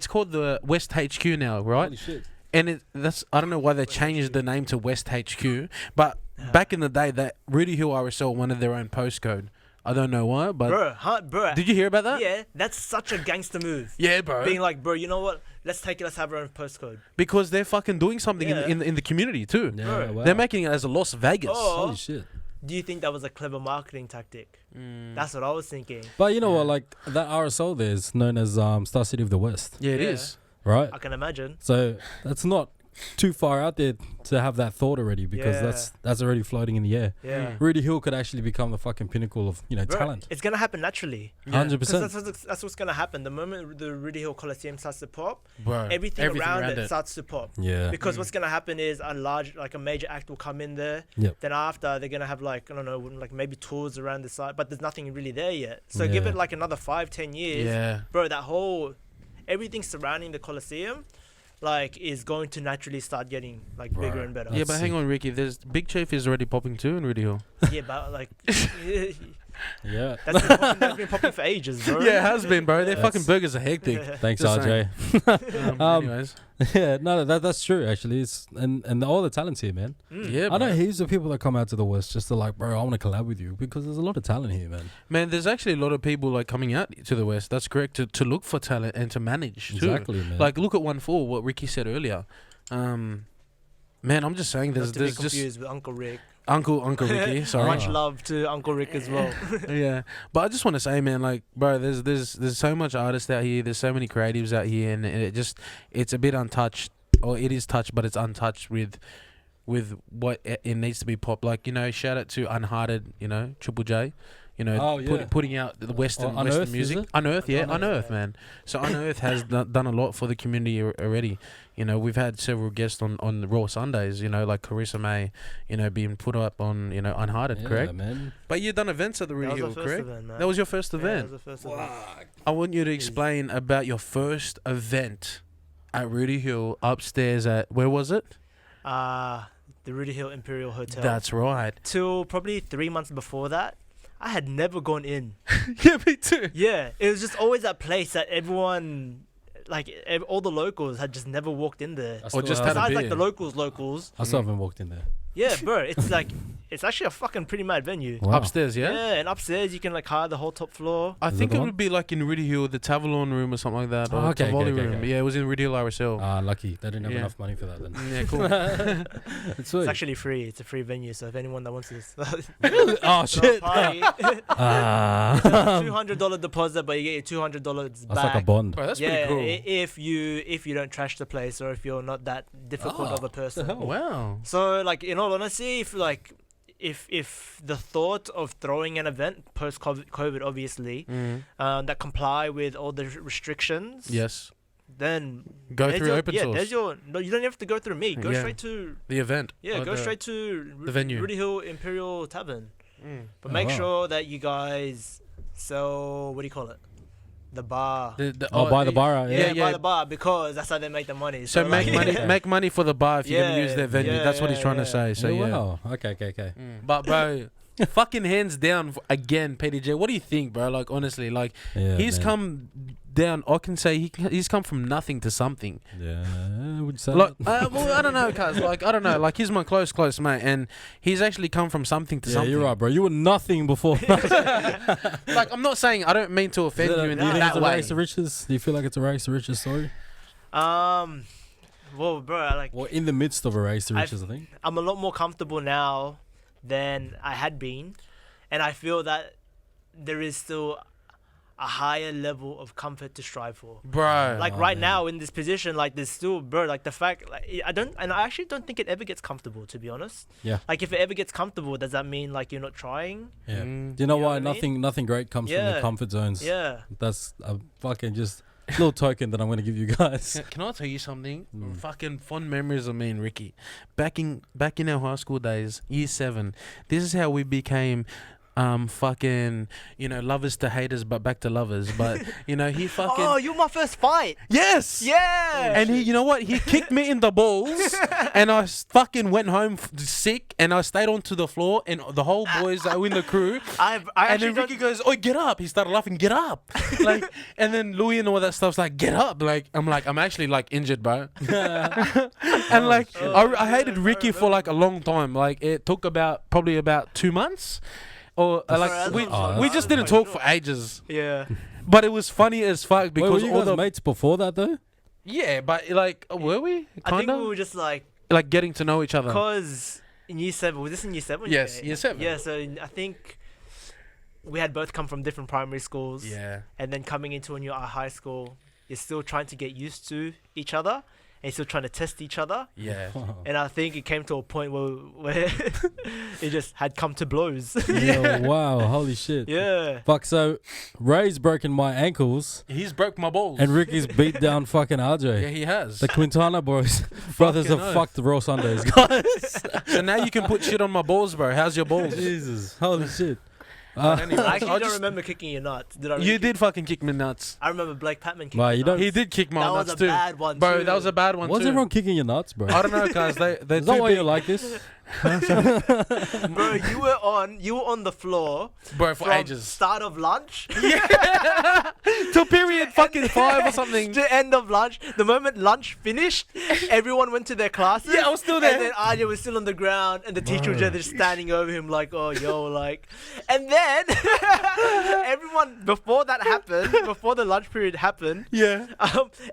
called the West HQ now, right? Holy shit. And that's I don't know why they changed the name to West HQ, but back in the day, that Rudy Hill RSL wanted their own postcode. I don't know why, but bro. did you hear about that? Yeah, that's such a gangster move. Yeah, bro. Being like, bro, you know what? Let's have our own postcode. Because they're fucking doing something Yeah. in the community too. Yeah, Bro. wow. They're making it as a Las Vegas. Oh. Holy shit. Do you think that was a clever marketing tactic? That's what I was thinking. But you know what? Like that RSL there is known as Star City of the West, Yeah, it Yeah. is. right? I can imagine. So that's not too far out there to have that thought already because Yeah. that's already floating in the air. Yeah. Rudy Hill could actually become the fucking pinnacle of Bro, talent. it's gonna happen naturally. 100%. Because that's what's gonna happen. The moment the Rudy Hill Coliseum starts to pop, Bro, everything around it starts to pop. Yeah. Because what's gonna happen is a major act will come in there. Yep. Then after they're gonna have like, I don't know, like maybe tours around the site, but there's nothing really there yet. So give Yeah. it like another 5-10 years, Yeah. bro. That whole everything surrounding the Colosseum, like, is going to naturally start getting like bigger Right. and better. Yeah, but hang on, Ricky. There's Big Chief is already popping too in Rudy Hill. Yeah, but like, Yeah. that's been popping for ages, bro. Yeah, it has been, bro. Their That's- fucking burgers are hectic. Thanks, Just RJ. Anyways, Yeah, no, that's true actually. It's and all the talent's here, man. yeah, I know bro. heaps of people that come out to the West just to like, bro, I want to collab with you because there's a lot of talent here, man. Man, there's actually a lot of people like coming out to the West. That's correct, to look for talent and to manage too. Exactly, man. Like, look at 1-4, what Ricky said earlier. Man, I'm just saying, Not to be there's just confused with Uncle Rick. Uncle Ricky. Sorry. Much love to Uncle Rick as well. Yeah, but I just want to say, man, like, bro, there's so much artists out here. There's so many creatives out here, and it's a bit untouched, or it is touched, but it's untouched with what it needs to be pop. Like, shout out to Unhearted, Triple J. Oh, yeah. Putting out the Western Unearth, Western music. is it? Unearth, yeah, Unearth, Unearth, yeah. man. So Unearth has done a lot for the community already. We've had several guests on the Rawsundays, like Carissa May, being put up on, Unhearted, Yeah, correct? man. But you done events at the Rudy That Hill, was our first correct? event, man. That was your first Yeah, event. that was the first event. I want you to explain about your first event at Rudy Hill upstairs at, where was it? The Rudy Hill Imperial Hotel. That's right. Till probably 3 months before that, I had never gone in. Yeah, me too. Yeah, it was just always that place that everyone, like all the locals, had just never walked in there. I Or still just have- had a Besides, like beer. the locals. I still haven't walked in there. Yeah, bro, it's like it's actually a fucking pretty mad venue. Wow. Upstairs, yeah? And upstairs you can like hire the whole top floor. I Is that think the it one? would be like in Rudy Hill, the Tavalon room or something like that. Or Oh, okay, Tivoli okay, room. okay. Yeah, it was in Rudy Hill RSL. Lucky. They didn't have Yeah. enough money for that then. Yeah, cool. It's sweet. It's actually free. It's a free venue, so if anyone that wants to Oh, shit. party, Ah. $200 deposit, but you get your $200 That's back. like a bond. Bro, that's yeah, pretty cool. if you don't trash the place or if you're not that difficult of a person. hell? Wow. So like in all honesty, if the thought of throwing an event post COVID obviously that comply with all the restrictions, Yes. then Go there's through your, open yeah, source. there's your no, you don't have to go through me. Go Yeah. straight to The event. yeah, Or go the- straight to the venue. Rudy Hill Imperial Tavern. But Oh, make wow. sure that you guys sell what do you call it? The bar. By the bar. Yeah, Yeah. by the bar because that's how they make the money. So make like- money, make money for the bar if you're gonna use their venue. Yeah, That's what he's yeah, trying to yeah. say. So yeah. Wow. Okay. But bro, fucking hands down again, PDJ. What do you think, bro? Like honestly, like Yeah, he's man. come down. I can say he's come from nothing to something. Yeah, I would say. Like, well, I don't know, cuz like I don't know. Like he's my close mate, and he's actually come from something to yeah, something. you're right, bro. You were nothing before. Like I'm not saying I don't mean to offend you in Do you think that it's a way. race to riches? Do you feel like it's a race to riches story? Well, bro, Or in the midst of a race to riches, I think. I'm a lot more comfortable now than I had been, and I feel that there is still a higher level of comfort to strive for. Bro. Like Oh, right man. now in this position, like there's still, bro, like the fact, like I actually don't think it ever gets comfortable, to be honest. Yeah. Like if it ever gets comfortable, does that mean like you're not trying? Yeah. Mm. Do you know You know why? what I mean? Nothing great comes from Yeah. the comfort zones. Yeah. That's a fucking just little token that I'm going to give you guys. Can I tell you something? Mm. Fucking fond memories of me and Ricky. Back in our high school days, year 7. This is how we became fucking, lovers to haters but back to lovers. But he fucking Oh, you're my first fight. yes. Yeah. And he, you know what? He kicked me in the balls, and I fucking went home sick, and I stayed onto the floor, and the whole boys that were in the crew. I And actually then Ricky goes, "Oh, get up!" He started laughing, "Get up!" Like, and then Louis and all that stuff's like, "Get up!" Like, I'm actually like injured, bro. And like, I hated Ricky for like a long time. Like, it took probably about 2 months, or like that's we not- we that's just not didn't quite talk short. for ages. yeah. But it was funny as fuck Wait, because were you all guys the mates before that though? yeah, but like, were we I think kind we of were just like like getting to know each other? because in year 7, was this in year 7? Yes, year 7. Yeah, so I think we had both come from different primary schools. Yeah. And then coming into a new high school, you're still trying to get used to each other and you're still trying to test each other. Yeah. And I think it came to a point where it just had come to blows. Yeah, wow, holy shit. Yeah. Fuck, so Ray's broken my ankles He's broke my balls. and Ricky's beat down fucking RJ. yeah, he has. The Quintana brothers have oath. fucked the Rawsundays, guys. So now you can put shit on my balls, bro. How's your balls? Jesus, holy shit. But anyways, I actually I don't remember kicking your nuts. Did I? You did fucking kick me nuts. I remember Blake Patman kicking Wow, your you don't- nuts. He did kick my That nuts was a too. bad one, Bro, too. that was a bad one What's too. everyone kicking your nuts, bro? I don't know, guys. They're Is that too why big. you like this? Bro, you were on the floor Bro, for from ages. start of lunch Till period fucking 5 or something. to end of lunch. The moment lunch finished, everyone went to their classes. Yeah, I was still there. And then Arya was still on the ground, and the teacher was Bro. just standing over him like, "Oh, yo, like." And then everyone, before that happened, before the lunch period happened, Yeah.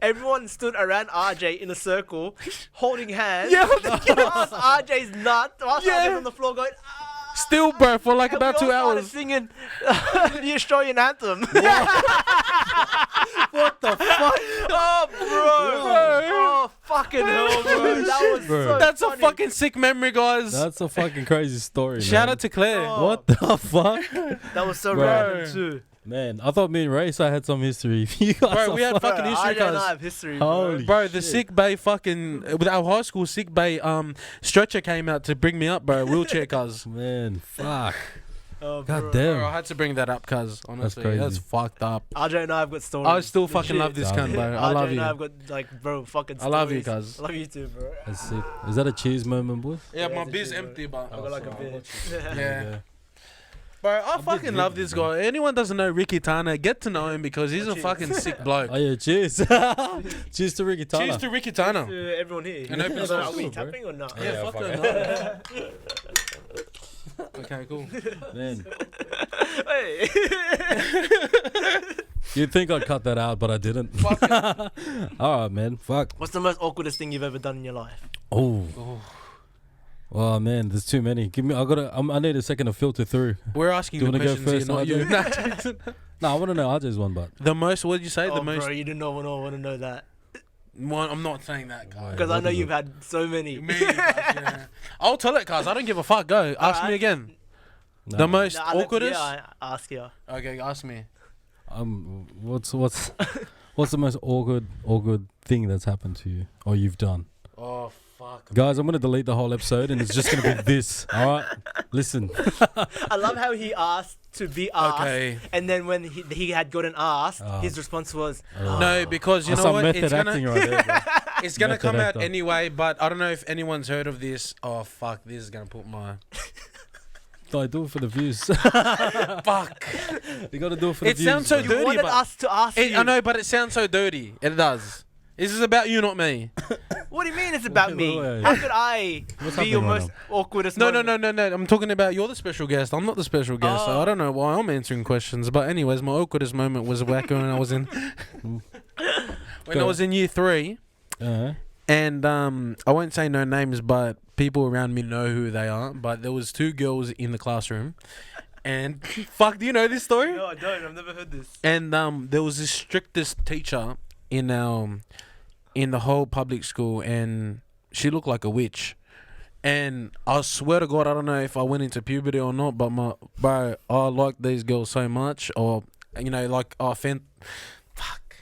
everyone stood around RJ in a circle, holding hands. Yeah. Whilst RJ's nut, whilst Yeah. RJ's on the floor going. Still, bro, for like And about we 2 all started hours. singing the Australian anthem. What the fuck? Oh, bro. Oh, fucking hell, bro. That was Bro. so That's a funny. fucking sick memory, guys. That's a fucking crazy story. Shout man. out to Claire. Oh. What the fuck? That was so Bro. random, too. Man, I thought me and Race I had some history. You guys Bro, are we had fuck- fucking history, I don't cuz. have history, bro. Holy Bro, the shit. sick bay fucking with our high school sick bay stretcher came out to bring me up, bro. Wheelchair, cuz. Man, fuck. Oh, God bro. damn. Bro, I had to bring that up, cuz. Honestly, crazy. that's fucked up. RJ and I have got stories. I still fucking Legit. love this Done. cunt, bro. I RJ love and I have you. got, like, bro, fucking I love you, stories. cuz. I love you too, bro. That's sick. Is that a cheese moment, boy? Yeah, Yeah, my it's a beer's shit, bro. empty, but I got like a bit. yeah. Bro, I fucking love this guy. Anyone doesn't know Ricky Tana, get to know him because he's a Cheers. fucking sick bloke. Oh yeah, cheers. Cheers to Ricky Tana. Cheers to Ricky Tana. To everyone here. An open So, source. are we Cool, bro. tapping or not? Yeah, Yeah, fuck fuck it. Okay, cool. Man, Hey. you'd think I'd cut that out, but I didn't. Fuck it. All right, man. Fuck. What's the most awkwardest thing you've ever done in your life? Oh. Oh. Oh man, there's too many. Give me. I need a second to filter through. We're asking Do you the wanna go questions here, first, not you. No, I want to know RJ's one, but The most, what did you say? Oh, The most. bro, you do not want to know that. One, I'm not saying that, guys. Because I know you've had so many. Me, guys, yeah. I'll tell it, guys. I don't give a fuck. Go. Ask me Alright. again. no. The most Nah, let- awkwardest? Yeah, I ask you. Okay, ask me. What's the most awkward thing that's happened to you or you've done? Oh, fuck. Guys, I'm gonna delete the whole episode and it's just gonna be this. All right, listen. I love how he asked to be asked. Okay. And then when he had gotten asked, Oh. his response was, No, because you That's know some what? method It's acting gonna, right there, bro. it's gonna Method come out actor. anyway, but I don't know if anyone's heard of this. Oh, fuck. This is gonna put my. I do it for the views. Fuck. You gotta do it for the It views. sounds so bro. you dirty, wanted but- us to ask you. I know, but it sounds so dirty. It does. This is about you, not me. What do you mean it's about Wait, me? wait, wait. How could I What's be your happening right most awkwardest No, moment? no. I'm talking about you're the special guest. I'm not the special guest. So Oh. I don't know why I'm answering questions. But anyways, my awkwardest moment was back when I was in when I was in year 3, and I won't say no names, but people around me know who they are. But there was 2 girls in the classroom, and fuck, do you know this story? No, I don't. I've never heard this. And there was this strictest teacher in the whole public school, and she looked like a witch. And I swear to God, I don't know if I went into puberty or not, but bro, I liked these girls so much, or like fuck.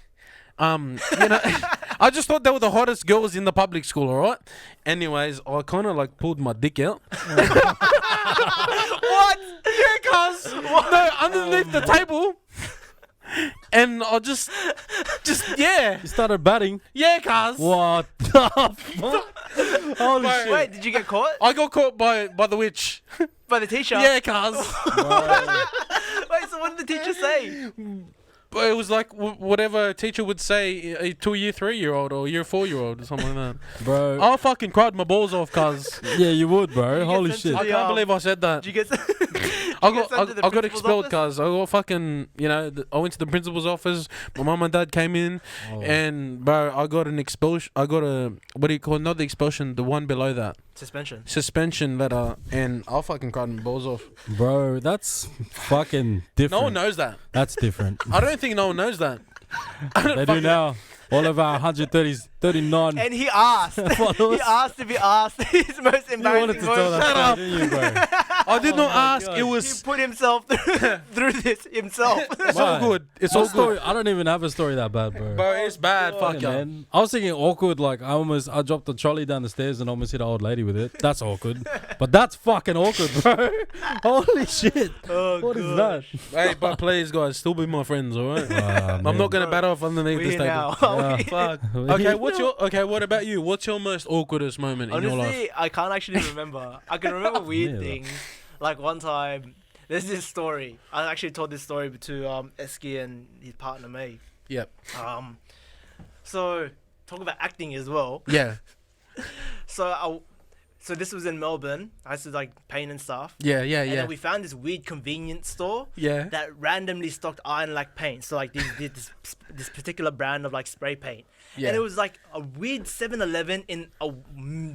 I just thought they were the hottest girls in the public school. All right. Anyways, I kind of like pulled my dick out. What? Yeah, cuz. No, underneath the table. And I just yeah. You started batting. Yeah, cuz. What the fuck? Holy Bro, shit. Wait, did you get caught I got caught by the witch. by the teacher? Yeah, cuz. Bro. Wait, so what did the teacher say? But it was like whatever a teacher would say to a year 3-year-old or year 4-year-old or something like that. Bro. I fucking cried my balls off, cuz. Yeah, you would, bro. You get Holy sent to shit. I the, can't believe I said that. Did you get? I you get got sent to the I got principal's expelled, office? cuz. I got fucking, I went to the principal's office. My mum and dad came in, Oh. and bro, I got an expulsion. I got a, what do you call it? Not the expulsion, the one below that. Suspension letter, and I fucking cried my balls off. Bro, that's fucking different. No one knows that. That's different. I don't think no one knows that. They do now. All of our 139 And he asked. followers. He asked to be asked his most You wanted embarrassing to tell moment. that story, didn't you, bro? I did not ask. God. It He was. put himself through this himself. It's all Man, good. It's my all good. story, I don't even have a story that bad, bro. Bro, it's bad. God. Fuck Yeah, yeah. man. I was thinking awkward, like I dropped the trolley down the stairs and almost hit an old lady with it. That's awkward. But that's fucking awkward, bro. Holy shit. Oh, What is gosh. that? Hey, but please, guys, still be my friends, alright? I'm I'm not gonna bat off underneath We're this here table. now. Yeah. Fuck. Okay, what about you? What's your most awkwardest moment in your life? Honestly, I can't actually remember. I can remember weird Yeah. things. Like one time, there's this story. I actually told this story to Eski and his partner May. Yep. So talk about acting as well. Yeah. So this was in Melbourne. I used to like paint and stuff. Yeah, And yeah. then we found this weird convenience store Yeah. that randomly stocked iron lac paint. So like this particular brand of like spray paint. Yeah. And it was like a weird 7-Eleven in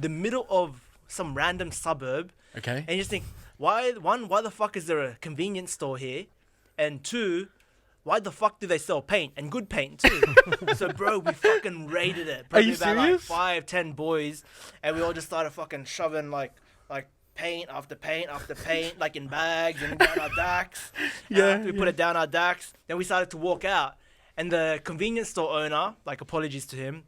the middle of some random suburb. Okay. And you just think, why the fuck is there a convenience store here? And two, why the fuck do they sell paint and good paint too? So bro, we fucking raided it. Probably you about serious? like 5-10 boys, and we all just started fucking shoving like paint after paint after paint, like in bags and down our dacks. And Yeah, after we put it down our dacks, then we started to walk out. And the convenience store owner, like apologies to him,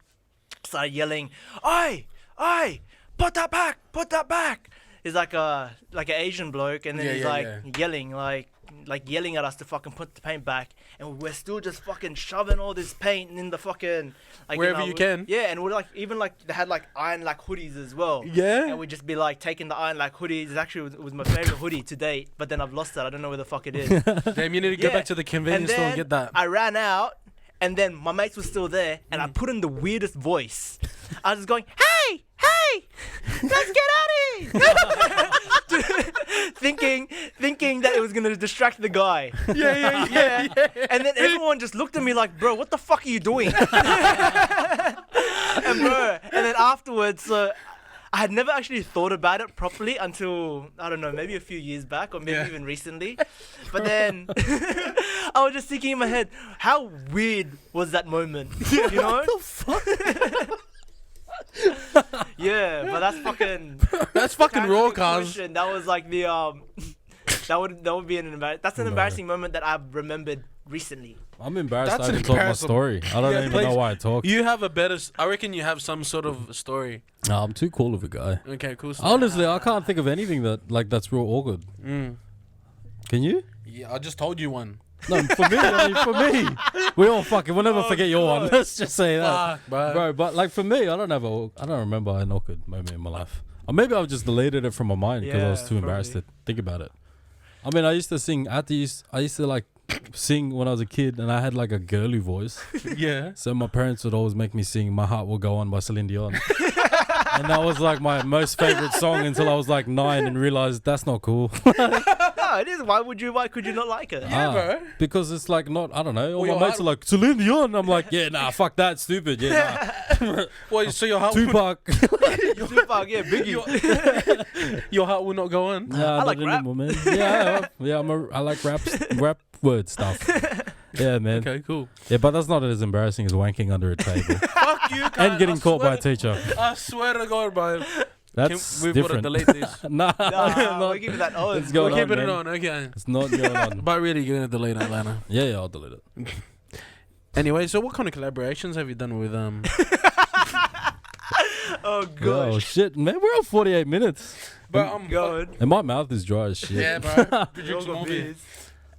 started yelling, "Oi, oi, put that back." He's like an Asian bloke, and then Yeah, he's yeah, like yeah. yelling at us to fucking put the paint back, and we're still just fucking shoving all this paint in the fucking like Wherever you can. Yeah, and we're like even like they had like iron lac hoodies as well. Yeah. And we'd just be like taking the iron lac hoodies. It was my favorite hoodie to date, but then I've lost it. I don't know where the fuck it is. Damn, you need to go Yeah. back to the convenience store and get that. I ran out, and then my mates were still there, and I put in the weirdest voice. I was just going, "Hey, let's get out of here!" thinking that it was gonna distract the guy. Yeah. And then everyone just looked at me like, "Bro, what the fuck are you doing?" And then afterwards, I had never actually thought about it properly until, I don't know, maybe a few years back or maybe Yeah. even recently. But then I was just thinking in my head, how weird was that moment? You know? What the fuck? Yeah, but that's fucking That's fucking kind raw, of cuz. question. That was like the that would be an embarrassing moment that I've remembered recently. I'm embarrassed That's I an didn't talk my embarrassing- story. I don't Yeah, even please. know why I talk. You have a better. I reckon you have some sort of story. No, I'm too cool of a guy. Okay, cool. Honestly, I can't think of anything that's real awkward. Mm. Can you? Yeah, I just told you one. No, for me. We'll never forget your one. Let's just say that, Fuck, bro. bro. But like for me, I don't remember an awkward moment in my life. Or maybe I've just deleted it from my mind because I was Yeah, too embarrassed to probably. think about it. I mean, I used to sing. I used to like sing when I was a kid, and I had like a girly voice. Yeah. So my parents would always make me sing "My Heart Will Go On" by Celine Dion. And that was like my most favorite song until I was like 9 and realized that's not cool. No, it is. Why could you not like it? Yeah, bro. Because it's like not, I don't know. All Well, my your mates are like, Celine Dion. I'm like, yeah, nah, fuck that, stupid. Yeah, nah. Well, so your heart, Tupac. Tupac, yeah, Biggie. your heart will not go on. Nah, I not like rap. anymore, man. Yeah, I like rap word stuff. Yeah, man. Okay, cool. Yeah, but that's not as embarrassing as wanking under a table Fuck you, and getting caught by a teacher. I swear to God, bro. That's We've got to different. delete this. Nah, Nah, we give it that. Oh, Let's it's go. We're Going on, keeping it man. on, okay. it's not going on. But really, you're going to delete Atlanta. Yeah, I'll delete it. Anyway, so what kind of collaborations have you done with Oh Oh gosh. shit, man, we're on 48 minutes, But I'm Good. and my mouth is dry as shit. Yeah, bro. We Drink all some got more beer. beers.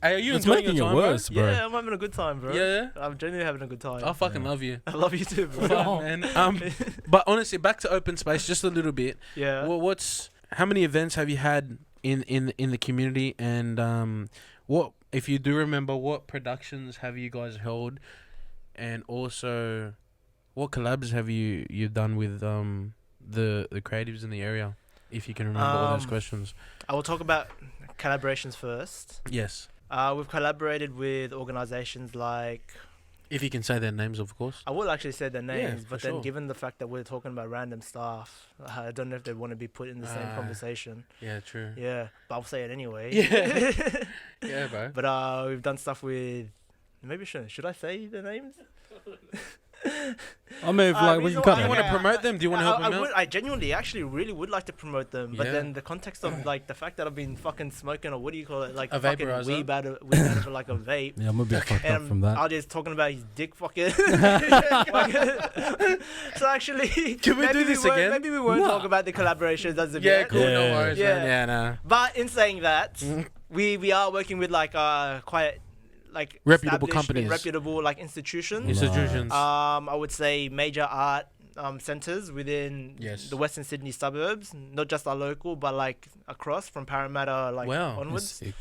Hey, are you It's enjoying making your it time, worse, bro. Yeah, I'm having a good time, bro. Bro? Yeah. I'm genuinely having a good time. I fucking Yeah. love you. I love you too, bro. Fuck, man. But honestly, back to open space just a little bit. Yeah. Well, how many events have you had in the community, and what, if you do remember, what productions have you guys held, and also what collabs have you've done with the creatives in the area, if you can remember all those questions. I will talk about collaborations first. Yes, We've collaborated with organizations like, if you can say their names, of course. I will actually say their names, for but then sure. given the fact that we're talking about random stuff, I don't know if they want to be put in the same conversation. Yeah, true. Yeah, but I'll say it anyway. Yeah. Yeah, bro. But we've done stuff with, maybe should I say the names? I mean, if, like, we reason can why- Do you kind want of. to promote them? Do you want to help them out? I genuinely, actually, really would like to promote them, but Yeah. then the context of like the fact that I've been fucking smoking, or what do you call it, like A fucking vaporizer? weed out of like a vape. Yeah, I'm a bit fucked up And from that. Aldi's talking about his dick fucking. So actually, Can we do this again? Maybe we won't Nah. talk about the collaborations as of Yeah, yet. cool. No Yeah. worries, Yeah. man. Yeah, nah. But in saying that, we are working with like quite like Reputable established and companies. reputable like institutions. Institutions. I would say major art centers within Yes. the Western Sydney suburbs, not just our local, but like across from Parramatta like Wow. onwards. Sick.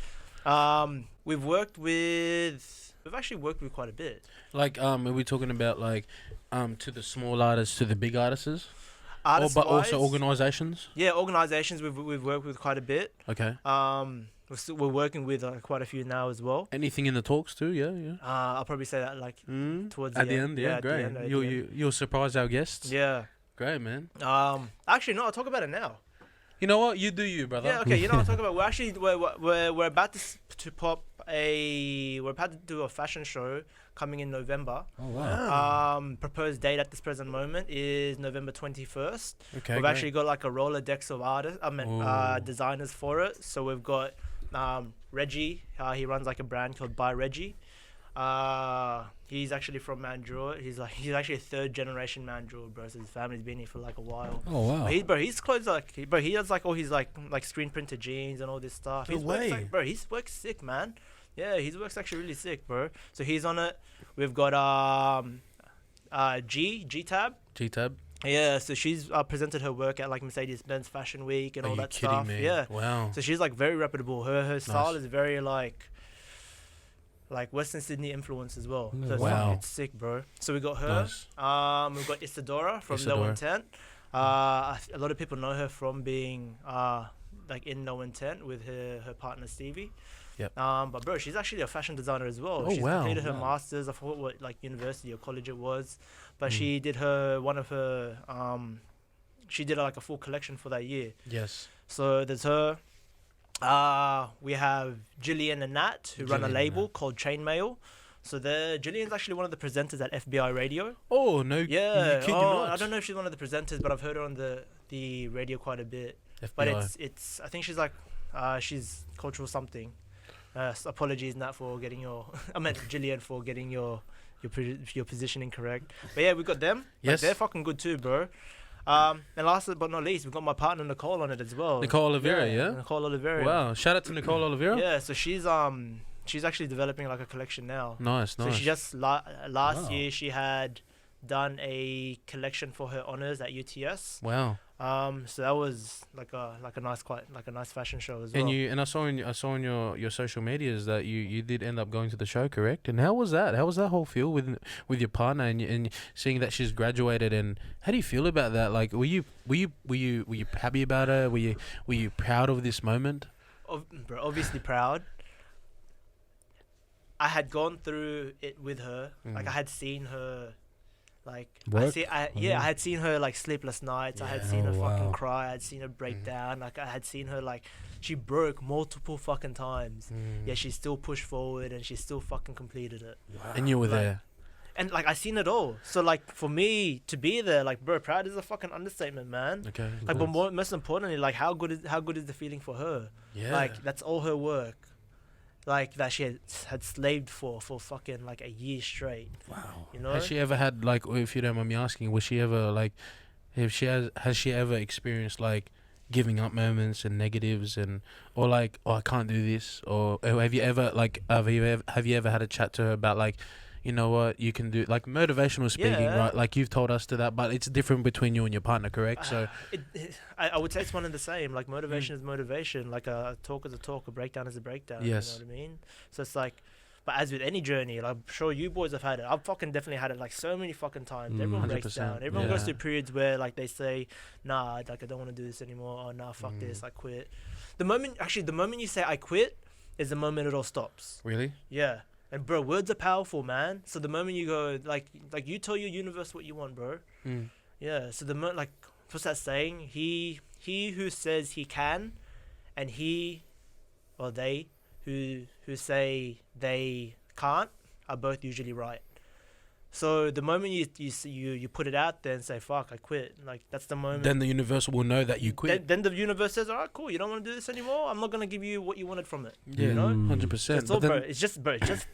We've actually worked with quite a bit. Like, are we talking about like, to the small artists, to the big artists, Artists but also organizations? yeah, organizations we've worked with quite a bit. Okay. We're working with quite a few now as well. Anything in the talks too? Yeah, yeah. I'll probably say that like towards At the end, yeah, at the great. end, at the You'll end. you'll surprise our guests. Yeah. Great, man. Actually, no. I'll talk about it now. You know what? You do you, brother. Yeah. Okay. You know what I'm talking about. We're about to pop we're about to do a fashion show coming in November. Oh wow. Proposed date at this present moment is November 21st. Okay. We've great. actually got like a Rolodex of artists, Ooh. designers for it. So we've got Reggie. He runs like a brand called By Reggie. He's actually from Mandurah. He's actually a third generation Mandurah, bro. So his family's been here for like a while. Oh wow. But he's clothes he does like all his like screen printed jeans and all this stuff. No His work's way. like, bro, his work's sick, man. Yeah, his work's actually really sick, bro. So he's on it. We've got G Tab. G-Tab. Yeah, so she's presented her work at like Mercedes-Benz Fashion Week and Are all you that kidding stuff. me? Yeah. Wow. So she's like very reputable. Her style Nice. is very like Western Sydney influence as well. So it's, Wow. it's sick, bro. So we got her. Nice. We've got Isadora from Isadora. No Intent. A lot of people know her from being like in No Intent with her partner Stevie. Yep. But bro, she's actually a fashion designer as well. Oh, She's wow. completed her Wow. masters. I forgot what like university or college it was, but Mm. she did she did like a full collection for that year. Yes. So there's her. We have Jillian and Nat who run Jillian a and label Nat. called Chainmail. So Jillian's actually one of the presenters at FBI Radio. Oh no. Yeah. You kid you Oh, not. I don't know if she's one of the presenters, but I've heard her on the radio quite a bit. But FBI. it's I think she's like she's cultural something. Apologies, Nat, for getting I meant Jillian for getting your positioning correct. But yeah, we got them. Like, Yes. they're fucking good too, bro. And last but not least, we've got my partner Nicole on it as well. Nicole Oliveira, yeah? Nicole Oliveira. Wow. Shout out to Nicole Oliveira. Yeah, so she's actually developing like a collection now. Nice, So nice. she just last Wow. year she had done a collection for her honors at UTS. Wow. So that was like a nice fashion show as well. And I saw in your social medias that you did end up going to the show, correct? And how was that? How was that whole feel with your partner and seeing that she's graduated? And how do you feel about that? Like, were you happy about her? Were you proud of this moment? Bro, obviously proud. I had gone through it with her. Like I had seen her. Like Work? I had seen her like sleepless nights. I had Yeah. seen her Oh, fucking wow. cry. I had seen her break down. Like I had seen her like she broke multiple fucking times. Yet she still pushed forward and she still fucking completed it. And you were Like, there. And like I seen it all. So like for me to be there, like bro, proud is a fucking understatement, man. Okay. Like but most importantly, like how good is the feeling for her? Yeah. Like that's all her work. Like that she had slaved for fucking like a year straight. Wow. You know? Has she ever had, like, if you don't mind me asking, was she ever like, has she ever experienced like giving up moments and negatives or like, oh, I can't do this, or have you ever had a chat to her about like, you know what, you can do, like motivational speaking, Yeah. right? Like you've told us to that, but it's different between you and your partner, correct? So I would say it's one and the same. Like motivation is motivation. Like a talk is a talk, a breakdown is a breakdown. Yes. You know what I mean? So it's like, but as with any journey, like I'm sure you boys have had it. I've fucking definitely had it like so many fucking times. Everyone breaks 100%, down. Everyone goes yeah. through periods where like they say, nah, like I don't want to do this anymore. Or nah, fuck this, I quit. The moment you say I quit is the moment it all stops. really, Yeah. And bro, words are powerful, man. So the moment you go, like you tell your universe what you want, bro. Yeah. So the moment, like, what's that saying? He who says he can, and he, or they, who say they can't, are both usually right. So the moment you put it out there and say, fuck, I quit, like that's the moment. Then the universe will know that you quit. Then the universe says, all right, cool, you don't want to do this anymore. I'm not gonna give you what you wanted from it. Yeah, You know? 100%. That's all, bro. It's just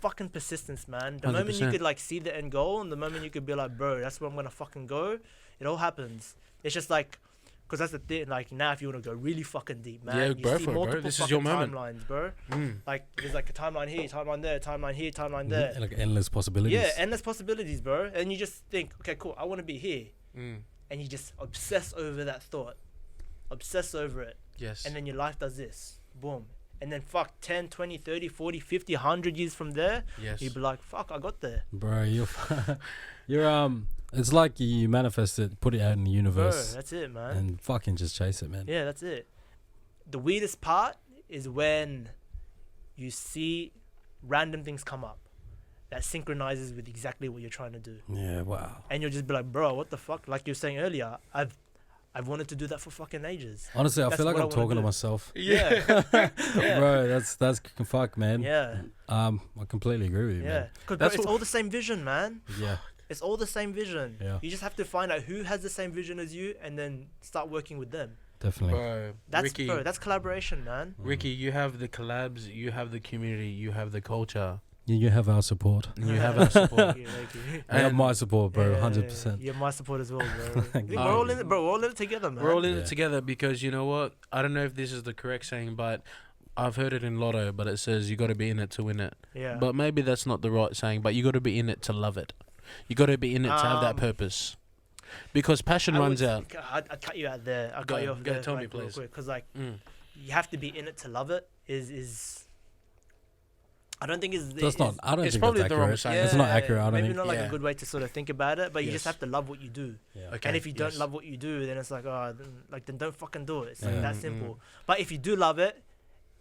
fucking persistence, man. The moment you 100%. could like see the end goal, and the moment you could be like, bro, that's where I'm gonna fucking go. It all happens. It's just like, because that's the thing. Like now, if you want to go really fucking deep, man, Yeah, you go see for it, bro. multiple This is your fucking moment. timelines, bro. Like there's like a timeline here, timeline there, timeline here, timeline there. Like endless possibilities. Yeah, endless possibilities, bro. And you just think, okay, cool, I want to be here, and you just obsess over that thought, obsess over it, Yes. and then your life does this, boom. And then fuck 10, 20, 30, 40, 50, 100 years from there, Yes. you'd be like, fuck, I got there. Bro, you're it's like you manifest it, put it out in the Bro, universe, that's it, man. and fucking just chase it, man. Yeah, that's it. The weirdest part is when you see random things come up that synchronizes with exactly what you're trying to do. Yeah, wow. And you'll just be like, bro, what the fuck? Like you were saying earlier, I've wanted to do that for fucking ages. Honestly, I That's feel like what I I'm wanna talking to do. myself. Yeah. Yeah. Bro, that's fuck, man. Yeah. I completely agree with you, Yeah. man. Because That's it's what- all the same vision, man. Yeah. It's all the same vision. Yeah. You just have to find out who has the same vision as you and then start working with them. Definitely. Bro, That's that's collaboration, man. Ricky, you have the collabs, you have the community, you have the culture, You have our support. and you have our support. Thank you. You have And my support, bro. Yeah, 100%. You have my support as well, bro. Thank We're you. all in it, bro. We're all in it together, man. We're all in Yeah. it together because you know what? I don't know if this is the correct saying, but I've heard it in Lotto, but it says you got to be in it to win it. Yeah. But maybe that's not the right saying, but you got to be in it to love it. You got to be in it to have that Um, purpose. Because passion runs out. I'd cut you out there. I'll Go, cut you off go, there. tell me, like, real please. quick, because like Mm. you have to be in it to love it. Is I don't think is That's not. I don't it's think probably that's the wrong accurate. saying. It's not accurate. I don't maybe think. not like Yeah. a good way to sort of think about it, but you just Yes. have to love what you do. Yeah. Okay. And if you don't yes. love what you do, then it's like, oh, then don't fucking do it. It's like Yeah. that simple. But if you do love it,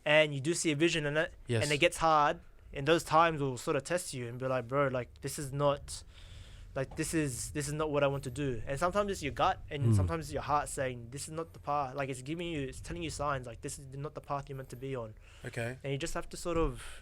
and you do see a vision in it, Yes. and it gets hard, and those times will sort of test you and be like, bro, like this is not, like this is not what I want to do. And sometimes it's your gut, and sometimes it's your heart saying this is not the path. Like it's telling you signs like this is not the path you're meant to be on. Okay. And you just have to sort of,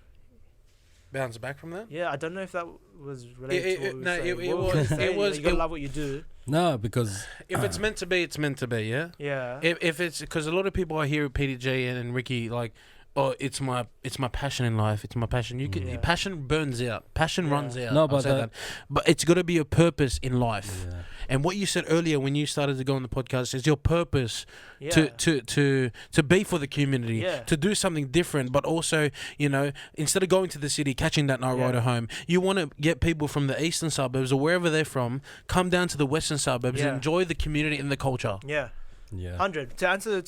Bounce back from that? yeah. I don't know if that was related to what we were no, saying. it What were was- we it saying? was- You gotta it- love what you do. No, because If it's meant to be, it's meant to be, yeah? Yeah. If it's because a lot of people I hear PDJ and Ricky like, oh, it's my passion in life. It's my passion. You can Yeah. passion burns out. Passion Yeah. runs out. No, I'll but say that- But it's got to be a purpose in life. yeah. And what you said earlier when you started to go on the podcast is your purpose Yeah. to be for the community, Yeah. to do something different, but also, you know, instead of going to the city, catching that night Yeah. rider home, you want to get people from the eastern suburbs or wherever they're from, come down to the western suburbs Yeah. and enjoy the community and the culture. Yeah. Yeah. 100 to answer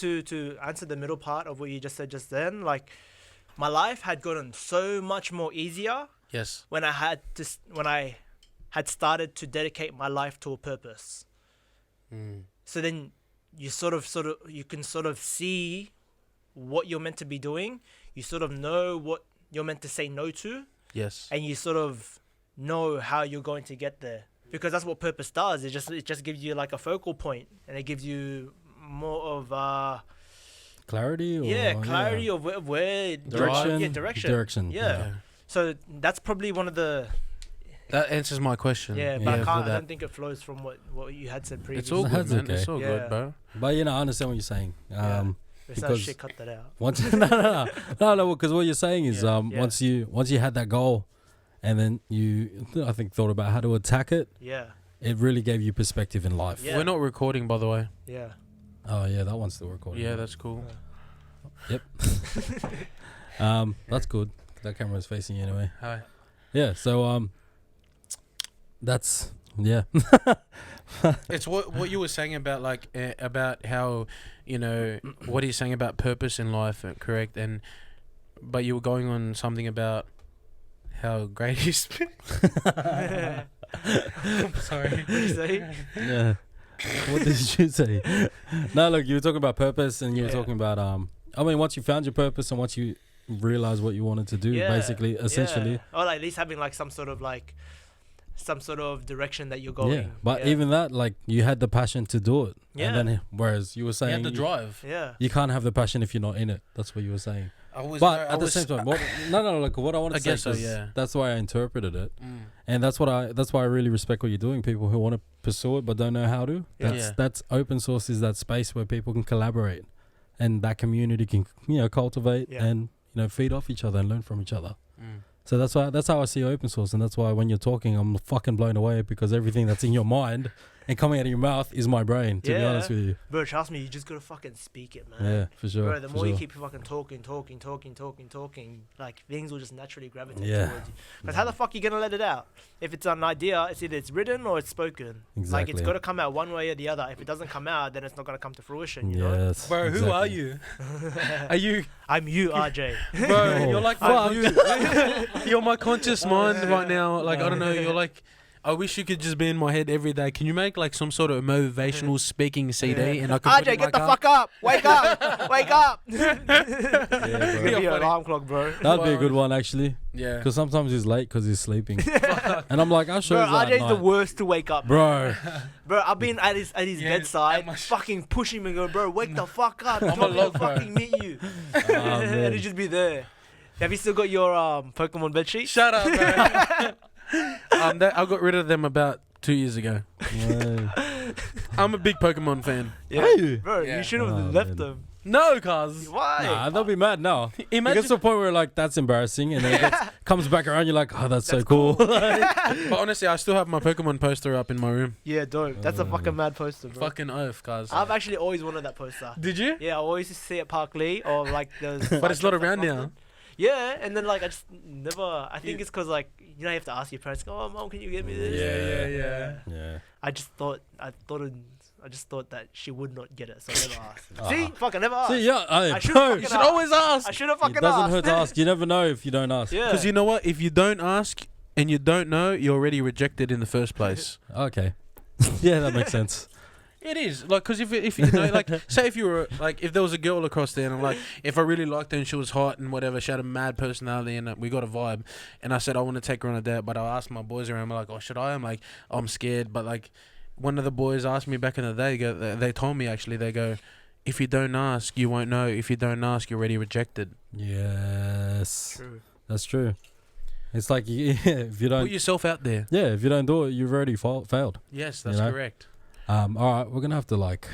the middle part of what you just said just then, like my life had gotten so much more easier Yes. when I had started to dedicate my life to a purpose. So then you you can sort of see what you're meant to be doing. You sort of know what you're meant to say no to, Yes. and you sort of know how you're going to get there, because that's what purpose does. It just gives you like a focal point, and it gives you more of Clarity. Or, clarity of where Direction. Yeah, direction. Direction. Yeah. So that's probably one of the That answers my question. but I for can't. I that. don't think it flows from what you had said It's previously. all good, That's man. okay. It's all Yeah. good, bro. But I understand what you're saying. Yeah. It's not because- shit. Cut that out. Once no, because what you're saying is Yeah. once you had that goal, and then you I think thought about how to attack it, Yeah. it really gave you perspective in life. Yeah. We're not recording, by the way. Yeah. Oh yeah, that one's still recording. Yeah, that's cool. That's good. That camera's facing you anyway. Hi. Yeah, so that's yeah. It's what you were saying about like about how, you know, what he's saying about purpose in life, correct? And but you were going on something about how great he's. I'm sorry. What did you say? Yeah. What did you say? No, look, you were talking about purpose, and you were Yeah. talking about I mean, once you found your purpose and once you realized what you wanted to do, basically, essentially. Yeah. Or like, at least having like some sort of direction that you're going. Yeah, but even that, like, you had the passion to do it. Yeah. And then, whereas you were You saying had the drive. Yeah. you can't have the passion if you're not in it. That's what you were saying. But at the same time, like what I want I to say guess so, is yeah. that's why I interpreted it, and that's why I really respect what you're doing. People who want to pursue it but don't know how to. Yeah. That's open source is that space where people can collaborate, and that community can cultivate and feed off each other and learn from each other. So that's how I see open source, and that's why when you're talking, I'm fucking blown away because everything that's in your mind and coming out of your mouth is my brain. To be honest with you, bro, trust me, you just gotta fucking speak it, man. yeah, for sure. Bro, the more you keep fucking talking, like things will just naturally gravitate towards you. Because how the fuck are you gonna let it out? If it's an idea, it's either it's written or it's spoken. Exactly. Like it's gotta come out one way or the other. If it doesn't come out, then it's not gonna come to fruition. You know? Yes, Bro, who are you? Are you? I'm you, RJ. Bro, you're like you're my conscious mind right now. Like I don't know. You're like. I wish you could just be in my head every day. Can you make like some sort of motivational speaking CD and I could RJ, get the fuck up! Wake up! Wake up! Yeah, Give me an alarm clock, bro. that'd be a good one actually. Yeah. Because sometimes he's late because he's sleeping, and I'm like, I'll show Bro, you that RJ's at the night. worst to wake up, Bro. Bro, I've been at his bedside, fucking pushing him and go, bro, wake the fuck up! I'm gonna fucking meet you. And he'd just be there. Have you still got your Pokemon bedsheet? Shut up, bro. I got rid of them about 2 years ago. Yeah. I'm a big Pokemon fan. Yeah. Are you? Bro, Yeah. you should have Oh, left man. them. No, cuz. Why? Nah, they'll be mad now. It Imagine. gets to a point where like that's embarrassing, and then it comes back around. You're like, oh, that's so That's cool. But honestly, I still have my Pokemon poster up in my room. Yeah, dope. That's a fucking mad poster, bro. Fucking oath, cuz. I've actually always wanted that poster. Did you? Yeah, I always used to see it at Park Lee or like those. But it's not around now. Yeah, and then like I just never. I think it's because like you have to ask your parents. Go, oh, mom, can you get me this? Yeah. I just thought that she would not get it, so I never asked. See, fuck, I never asked. See, yeah, I should bro, fucking You should always ask. I should have it fucking doesn't asked. hurt to ask. You never know if you don't ask. Yeah. Because you know what? If you don't ask and you don't know, you're already rejected in the first place. Okay. Yeah, that makes sense. It is like because if you know, like say if you were like if there was a girl across there and I'm like if I really liked her and she was hot and whatever, she had a mad personality and we got a vibe, and I said I want to take her on a date, but I asked my boys around, I'm like, oh, should I? I'm like, I'm scared, but like one of the boys asked me back in the day, they told me actually, they go, if you don't ask, you won't know. If you don't ask, you're already rejected. Yes, True. that's true. It's like if you don't, Put yourself out there. yeah, if you don't do it, you've already failed. Yes, that's You know? correct. All right, we're gonna have to like,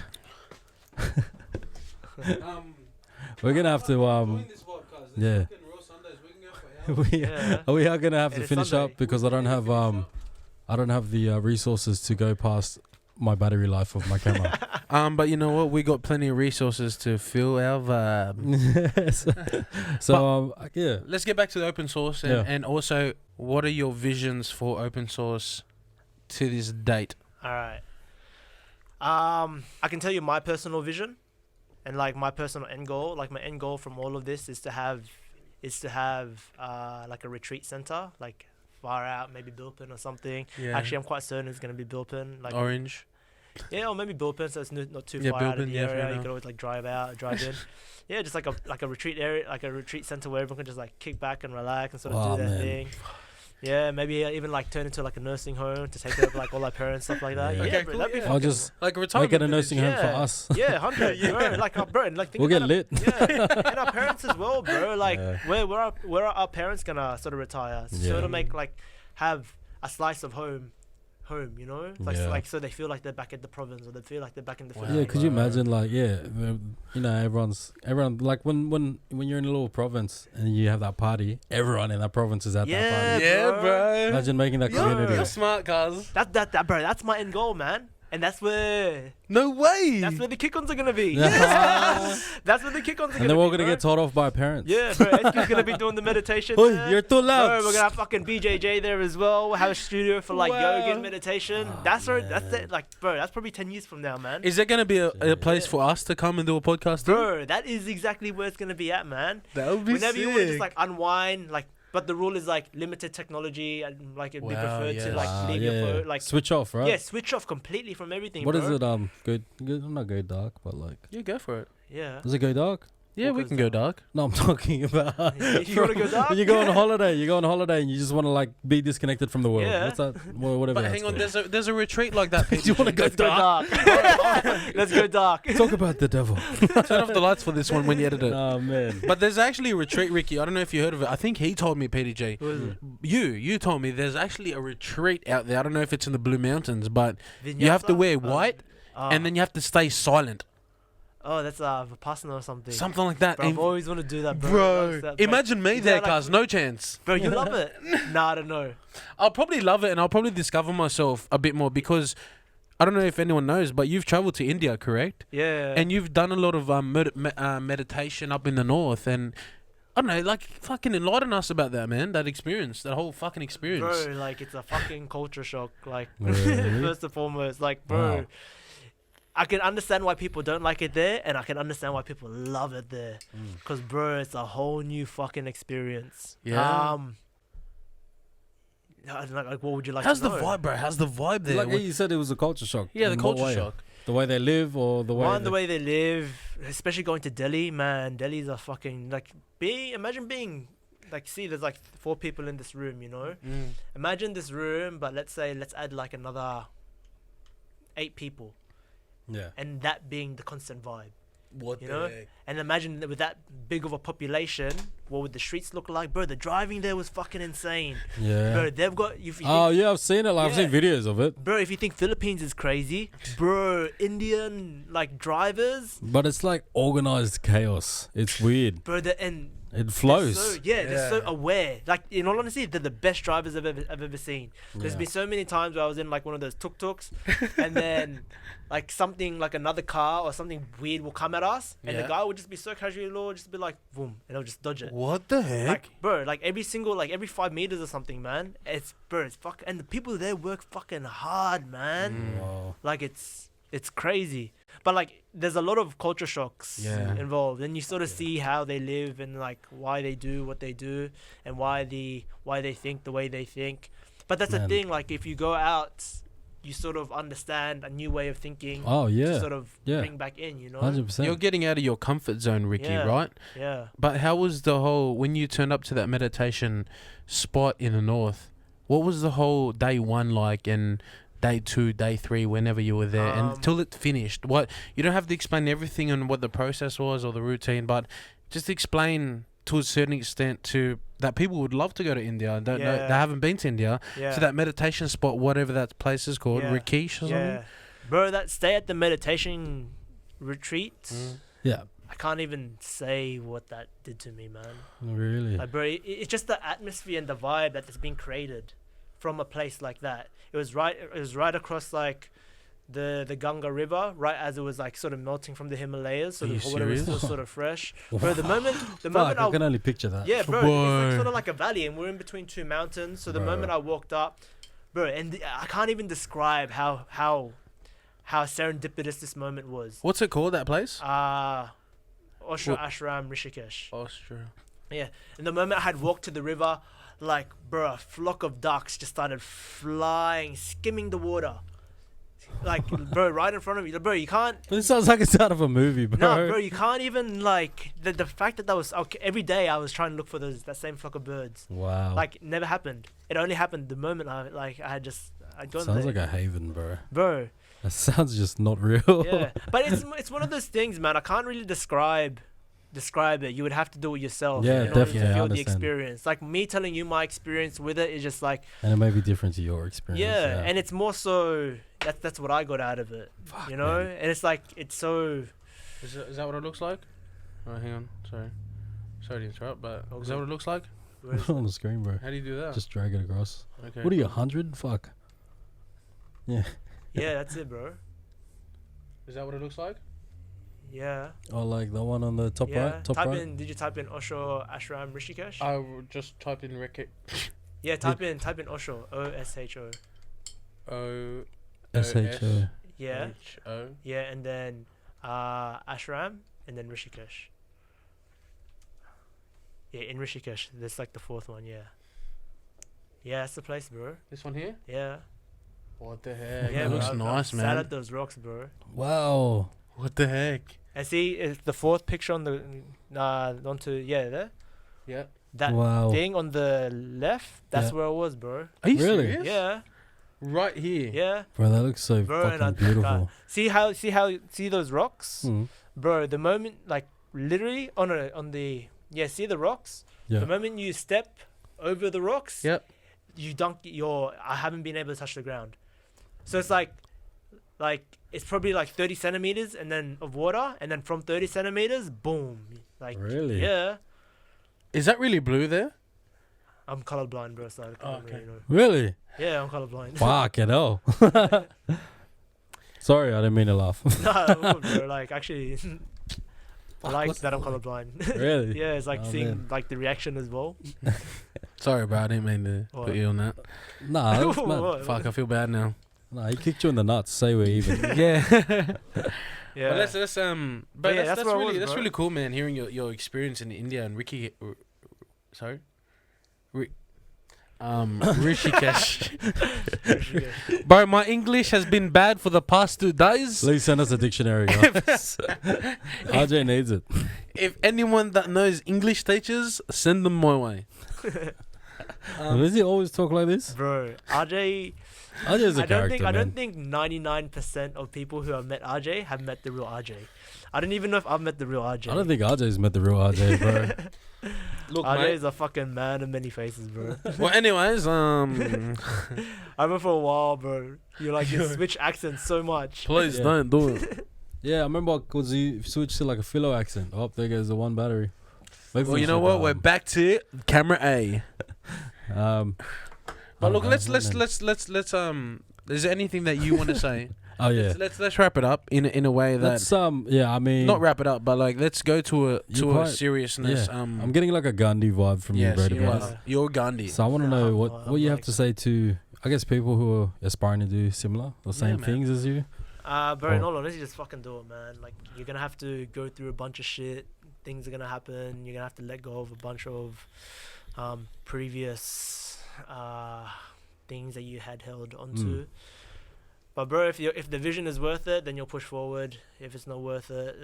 we're gonna have to yeah. we are gonna have It to is finish Sunday. up because I don't have the resources to go past my battery life of my camera. But you know what? We got plenty of resources to fill our vibe. So yeah, Let's get back to the open source and also, what are your visions for open source to this date? All right. I can tell you my personal vision, and like my personal end goal. Like my end goal from all of this is to have like a retreat center, like far out, maybe Bilpin or something. Yeah. Actually, I'm quite certain it's gonna be Bilpin, like Orange. yeah, or maybe Bilpin, so it's not too Yeah, far out of Bilpin, the yeah, fair area. You enough. could always like drive in. Yeah, just like a retreat area, like a retreat center where everyone can just like kick back and relax and sort of Oh, do their man. thing. Yeah, maybe even like turn into like a nursing home to take care of like all our parents, stuff like that. Yeah. Yeah, Okay, bro, cool, that'd be yeah. I'll fucking just Like a make retirement it a nursing home for Yeah. us. Yeah, 100, bro. Like, bro, and like think We'll get about lit. Yeah, and our parents as well, bro. Like, Yeah. where are our parents gonna sort of retire? So Yeah. to make like have a slice of home, you know, like Yeah. like so they feel like they're back at the province or they feel like they're back in the. Wow. Yeah, could you Bro. imagine like everyone like when you're in a little province and you have that party, everyone in that province is at that Yeah, party. Yeah, bro. Imagine making that community. You're smart, cuz. That bro, that's my end goal, man. And that's where No way. the kick-ons are gonna be. Yeah. That's where the kick-ons are And gonna then be. we're gonna bro. get told off by parents. Yeah, bro. SQ's gonna be doing the meditation. Oi, there. you're too loud. Bro, we're gonna have fucking BJJ there as well. We'll have a studio for like yoga Wow. and meditation. Oh, That's man. it. Like, bro, that's probably 10 years from now, man. Is there going to be a place Yeah. for us to come and do a podcast? too? Bro, that is exactly where it's gonna be at, man. That would be Whenever sick. you want to just like unwind, like, but the rule is like limited technology and like it'd be Wow, preferred to yes. like leave your phone, like switch off, right? yeah, switch off completely from everything. What bro. is it? Good. Not go dark, but like, Yeah, go for it. Yeah. does it go dark? Yeah, we can go dark. No, I'm talking about. You want to go dark? You go on holiday. You go on holiday, and you just want to like be disconnected from the world. Yeah. What's that? Whatever. But that's hang on, called. there's a retreat like that. Do you want to go Let's go dark? dark. Let's go dark. Talk about the devil. Turn off the lights for this one when you edit it. Oh man. But there's actually a retreat, Ricky. I don't know if you heard of it. I think he told me, PDJ. Who is it? You told me there's actually a retreat out there. I don't know if it's in the Blue Mountains, but you have to wear white and then you have to stay silent. Oh, that's Vipassana or something. Something like that. Bro, I've always wanted to do that, bro. Bro, That, imagine me is there, that like- cuz. No chance. Bro, you love it? Nah, I don't know. I'll probably love it and I'll probably discover myself a bit more because I don't know if anyone knows, but you've traveled to India, correct? Yeah. And you've done a lot of meditation up in the north and I don't know, like fucking enlighten us about that, man. That experience, that whole fucking experience. Bro, like it's a fucking culture shock. Like Really? first and foremost, like bro, Wow. I can understand why people don't like it there, and I can understand why people love it there. Cause bro, it's a whole new fucking experience. Yeah. Like what would you like? How's to the know? vibe, bro? How's the vibe there? Like you said, it was a culture shock. Yeah, the In what culture way? shock. The way they live, or the way. One, the way they live, especially going to Delhi, man. Delhi's a fucking like imagine being like, see, there's like 4 people in this room, you know. Imagine this room, but let's add like another 8 people, Yeah. and that being the constant vibe. What You the know? heck? And imagine that with that big of a population, what would the streets look like, bro? The driving there was fucking insane, Yeah. bro. They've got you. Oh yeah, I've seen it. Like, I've Yeah. seen videos of it. Bro, if you think Philippines is crazy, bro, Indian like drivers, But it's like organized chaos. It's weird. bro, and It they're flows. they're so Yeah. aware. Like in all honesty, they're the best drivers I've ever seen. There's Yeah. been so many times where I was in like one of those tuk-tuks, and then like something like another car or something weird will come at us, and the Yeah. guy would just be so casually, Lord, just be like, boom, and he'll just dodge it. What the heck? Like, bro, like every 5 meters or something, man. It's fuck, and the people there work fucking hard, man. Wow. Like it's crazy. But like there's a lot of culture shocks Yeah. involved, and you sort of see how they live and like why they do what they do and why they think the way they think. But that's the Man. thing, like if you go out, you sort of understand a new way of thinking Oh to yeah. sort of Yeah. bring back in, you know? 100%. You're getting out of your comfort zone, Ricky, Yeah. right? Yeah. But how was the whole when you turned up to that meditation spot in the north? What was the whole day 1 like, and day 2, day 3, whenever you were there, until it finished? What, you don't have to explain everything and what the process was or the routine, but just explain to a certain extent to that people would love to go to India and don't know, Yeah. they haven't been to India, Yeah. to that meditation spot, whatever that place is called, Yeah. Rikesh or something. Yeah. Bro, that stay at the meditation retreat, Yeah. I can't even say what that did to me, man. Really. Like, bro, it's just the atmosphere and the vibe that has been created from a place like that. It was right across like the Ganga River, right as it was like sort of melting from the Himalayas, so Are the you water was still serious? sort of fresh. Bro, the moment Fuck, I can only picture that. yeah, bro, it's Whoa. like sort of like a valley, and we're in between 2 mountains. So the Bro. moment I walked up, bro, and I can't even describe how serendipitous this moment was. What's it called, that place? Osho What? Ashram Rishikesh. Austria. Yeah, and the moment I had walked to the river, like, bro, a flock of ducks just started flying, skimming the water. Like, bro, right in front of me. Bro, you can't... This sounds like it's out of a movie, bro. No, bro, you can't even, like... The fact that was... Okay, every day I was trying to look for that same flock of birds. Wow. Like, it never happened. It only happened the moment I'd gone sounds there. like a haven, bro. Bro, That sounds just not real. yeah. But it's one of those things, man. I can't really describe it. You would have to do it yourself Yeah, in order definitely, to I feel the understand. experience. Like me telling you my experience with it is just like, And it may be different to your experience. yeah, and it's more so that's what I got out of it, Fuck, you know. man. And it's like it's so Is that what it looks like? Oh, hang on. Sorry to interrupt, but All is that good. what it looks like? on the screen, bro. How do you do that? Just drag it across. Okay. What are you, 100? Fuck. Yeah. yeah, that's it, bro. Is that what it looks like? Yeah, Oh, like the one on the top yeah. right? Top right? Did you type in Osho Ashram Rishikesh? I will just type in Ricky. Yeah, type in Osho, OSHO. O SHO. Yeah, O. yeah, and then Ashram, and then Rishikesh. Yeah, in Rishikesh, there's like the 4th one. Yeah, yeah, that's the place, bro. This one here. Yeah, What the heck? yeah, That bro. looks I've nice, sat man. at those rocks, bro. Wow. What the heck? And see, it's the 4th picture on the onto there. Yeah. That Wow. thing on the left, that's Yeah. where I was, bro. Are you Really? serious? Yeah, Right here. yeah. Bro, that looks so Bro, and fucking beautiful. See those rocks, Mm. bro. The moment, like literally see the rocks. Yeah. The moment you step over the rocks, Yep. you dunk I haven't been able to touch the ground. So it's like it's probably like 30 centimeters and then of water, and then from 30 centimeters, boom. Like Really? yeah. Is that really blue there? I'm colorblind, bro. So I can't okay. really know. Really? Yeah, I'm colorblind. Fuck it, hell. Sorry, I didn't mean to laugh. No, bro. Like actually, I like what's that I'm colorblind. Really? Yeah, it's like Oh, seeing man. like the reaction as well. Sorry, bro. I didn't mean to What? put you on that. Nah, that's mad. What? Fuck, I feel bad now. Nah, he kicked you in the nuts. Say we're even. Yeah. Yeah. But let's but yeah, that's that's where I really was, that's bro. really cool, man. Hearing your experience in India and sorry, Rishikesh. Bro, my English has been bad for the past 2 days. Please send us a dictionary, guys. RJ needs it. If anyone that knows English teachers, send them my way. Does he always talk like this? Bro, RJ. RJ's a character, I man. don't think 99% of people who have met RJ have met the real RJ. I don't even know if I've met the real RJ. I don't think RJ's met the real RJ, bro. Look, RJ mate. is a fucking man of many faces, bro. Well, anyways, I remember for a while, bro. You switch accents so much. please Yeah. don't do it. Yeah, I remember because he switched to like a philo accent. Oh, there goes the one battery. Maybe Well, we you know should, what? We're back to camera A. But look, let's. Is there anything that you want to say? Oh yeah. Let's wrap it up in a way that Let's yeah, I mean, not wrap it up, but like let's go to a You're quite- seriousness. yeah. I'm getting like a Gandhi vibe from yes, you, bro. To you be are. honest. You're Gandhi. So I want to Yeah, know I'm what you have like to say to, I guess, people who are aspiring to do similar or same man. things as you. Bro, in all honesty, just fucking do it, man. Like, you're gonna have to go through a bunch of shit. Things are gonna happen. You're gonna have to let go of a bunch of previous things that you had held onto. But bro, if the vision is worth it, then you'll push forward. If it's not worth it,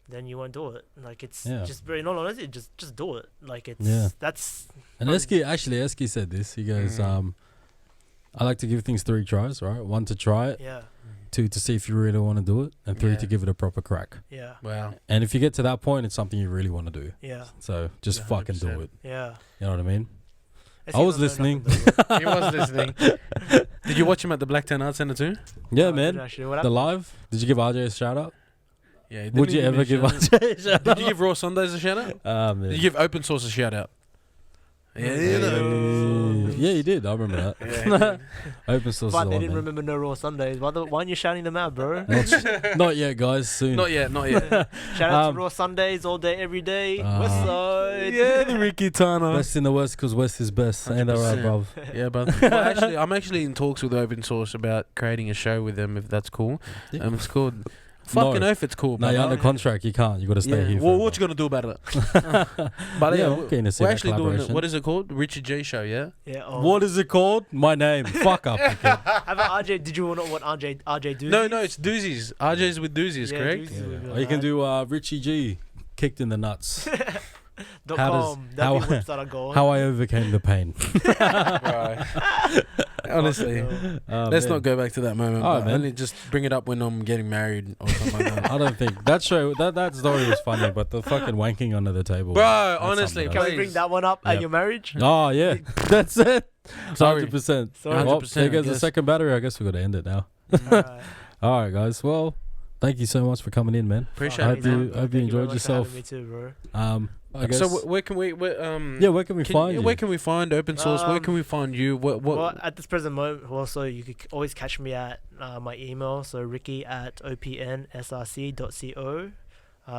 then you won't do it. Like it's just, bro, in all honesty, just do it. Like it's that's. And Eski said this. He goes, I like to give things 3 tries, right? 1 to try it, Yeah. 2 to see if you really want to do it, and 3 Yeah. to give it a proper crack. Yeah. Wow. And if you get to that point, it's something you really want to do. Yeah. So just Yeah, fucking do 100%. it. Yeah. You know what I mean? Eski I was doesn't know listening. nothing, bro. He was listening. Did you watch him at the Black Town Arts Centre too? Yeah, No, I man. didn't actually. What The happened? live. Did you give RJ a shout out? Yeah. he Would didn't you even ever give shout out. RJ a shout Did you give Rawsundays a shout out? Ah, man. Did you give Open Source a shout out? Yeah. Yeah, you did. I remember that. Yeah. Open source. But is the they one, didn't man. remember No Raw Sundays. Why aren't you shouting them out, bro? Not yet, guys. Soon. Not yet. Not yet. Shout out to Raw Sundays all day, every day. West side. Yeah, the Ricky Tana. Best in the West because West is best. Ain't that right, 100%. bruv? Yeah, but well, I'm actually in talks with Open Source about creating a show with them if that's cool. Yeah. It's called. Fucking No. oath, it's cool. No, but you're under contract. You can't. You got to stay yeah. here. Well, forever. what you gonna do about it? But Yeah, yeah, I'm keen to see we're that actually doing it. collaboration. What is it called? Richard J Show. Yeah. Yeah. What is it called? My name. Fuck up. Okay. How about RJ? Did you know what RJ do? No, it's doozies. RJ's with doozies, Yeah, correct? doozies would be Or you can alright. do Richie G. Kicked in the nuts. Dot how does- com. That'd be how- website I go on. How I overcame the pain. Right. Honestly, let's not go back to that moment. Alright, But man. only just bring it up when I'm getting married or something like that. I don't think that story was funny, but the fucking wanking under the table. Bro, that's honestly, something Can else. we bring please. that one up Yep. at your marriage? Oh yeah, that's it. Sorry. 100%. Sorry. Well, 100%, there goes I the guess. second battery. I guess we got to end it now. Alright. All right, guys. Well, thank you so much for coming in, man. Appreciate I it. hope you- man. hope you Thank very enjoyed much for yourself. having Me too, bro. I guess. So where can we? where can we can- find you? Where can we find Open Source? Where can we find you? What? Well, at this present moment, also you could always catch me at my email. So ricky@opnsrc.co.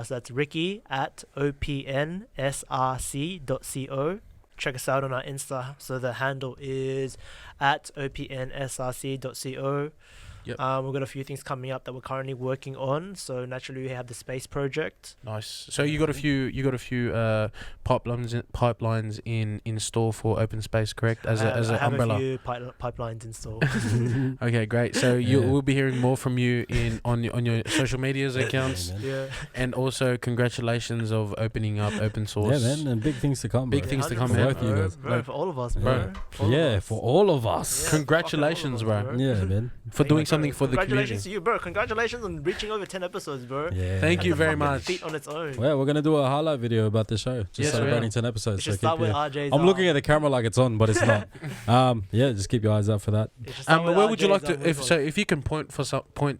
So that's ricky@opnsrc.co. Check us out on our Insta. So the handle is @opnsrc.co. Yep. We've got a few things coming up that we're currently working on. So naturally, we have the space project. Nice. So you got a few pipelines in store for open space, correct? As an umbrella. I have a few pipelines in store. Okay, great. So we'll be hearing more from you on your social medias accounts. Yeah. And also congratulations of opening up open source. Yeah, man, and big things to come. Big bro. things to come, For man. both you guys. Bro, for all of us, Bro. bro. Yeah, for all of us. Yeah, Congratulations, fucking all of us, bro. Yeah, man. For doing something for the Congratulations community. to you, bro. Congratulations on reaching over 10 episodes, bro. Yeah. Thank That's you a very fucking much. feat on its own. Well, we're gonna do a highlight video about the show, just Yes, we celebrating are. 10 episodes. It should So start keep with your, RJ's. I'm looking at the camera like it's on, but it's not. Yeah, just keep your eyes out for that. Where would you like to? If you can point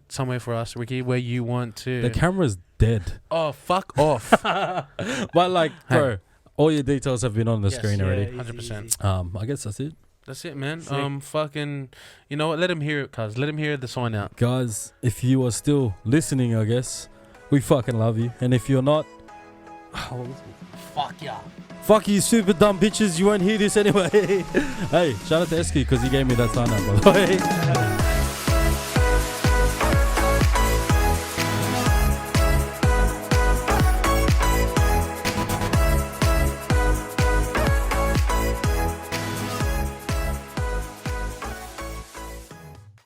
somewhere for us, Ricky, where you want to. The camera's dead. Oh, fuck off. But like, bro, all your details have been on the Yes, screen yeah. already. 100%. I guess that's it. That's it, man. Sick. Fucking, you know what? Let him hear it, cuz. Let him hear the sign out. Guys, if you are still listening, I guess, we fucking love you. And if you're not, Fuck yeah. fuck you, super dumb bitches. You won't hear this anyway. Hey, shout out to Eski because he gave me that sign out, by the way.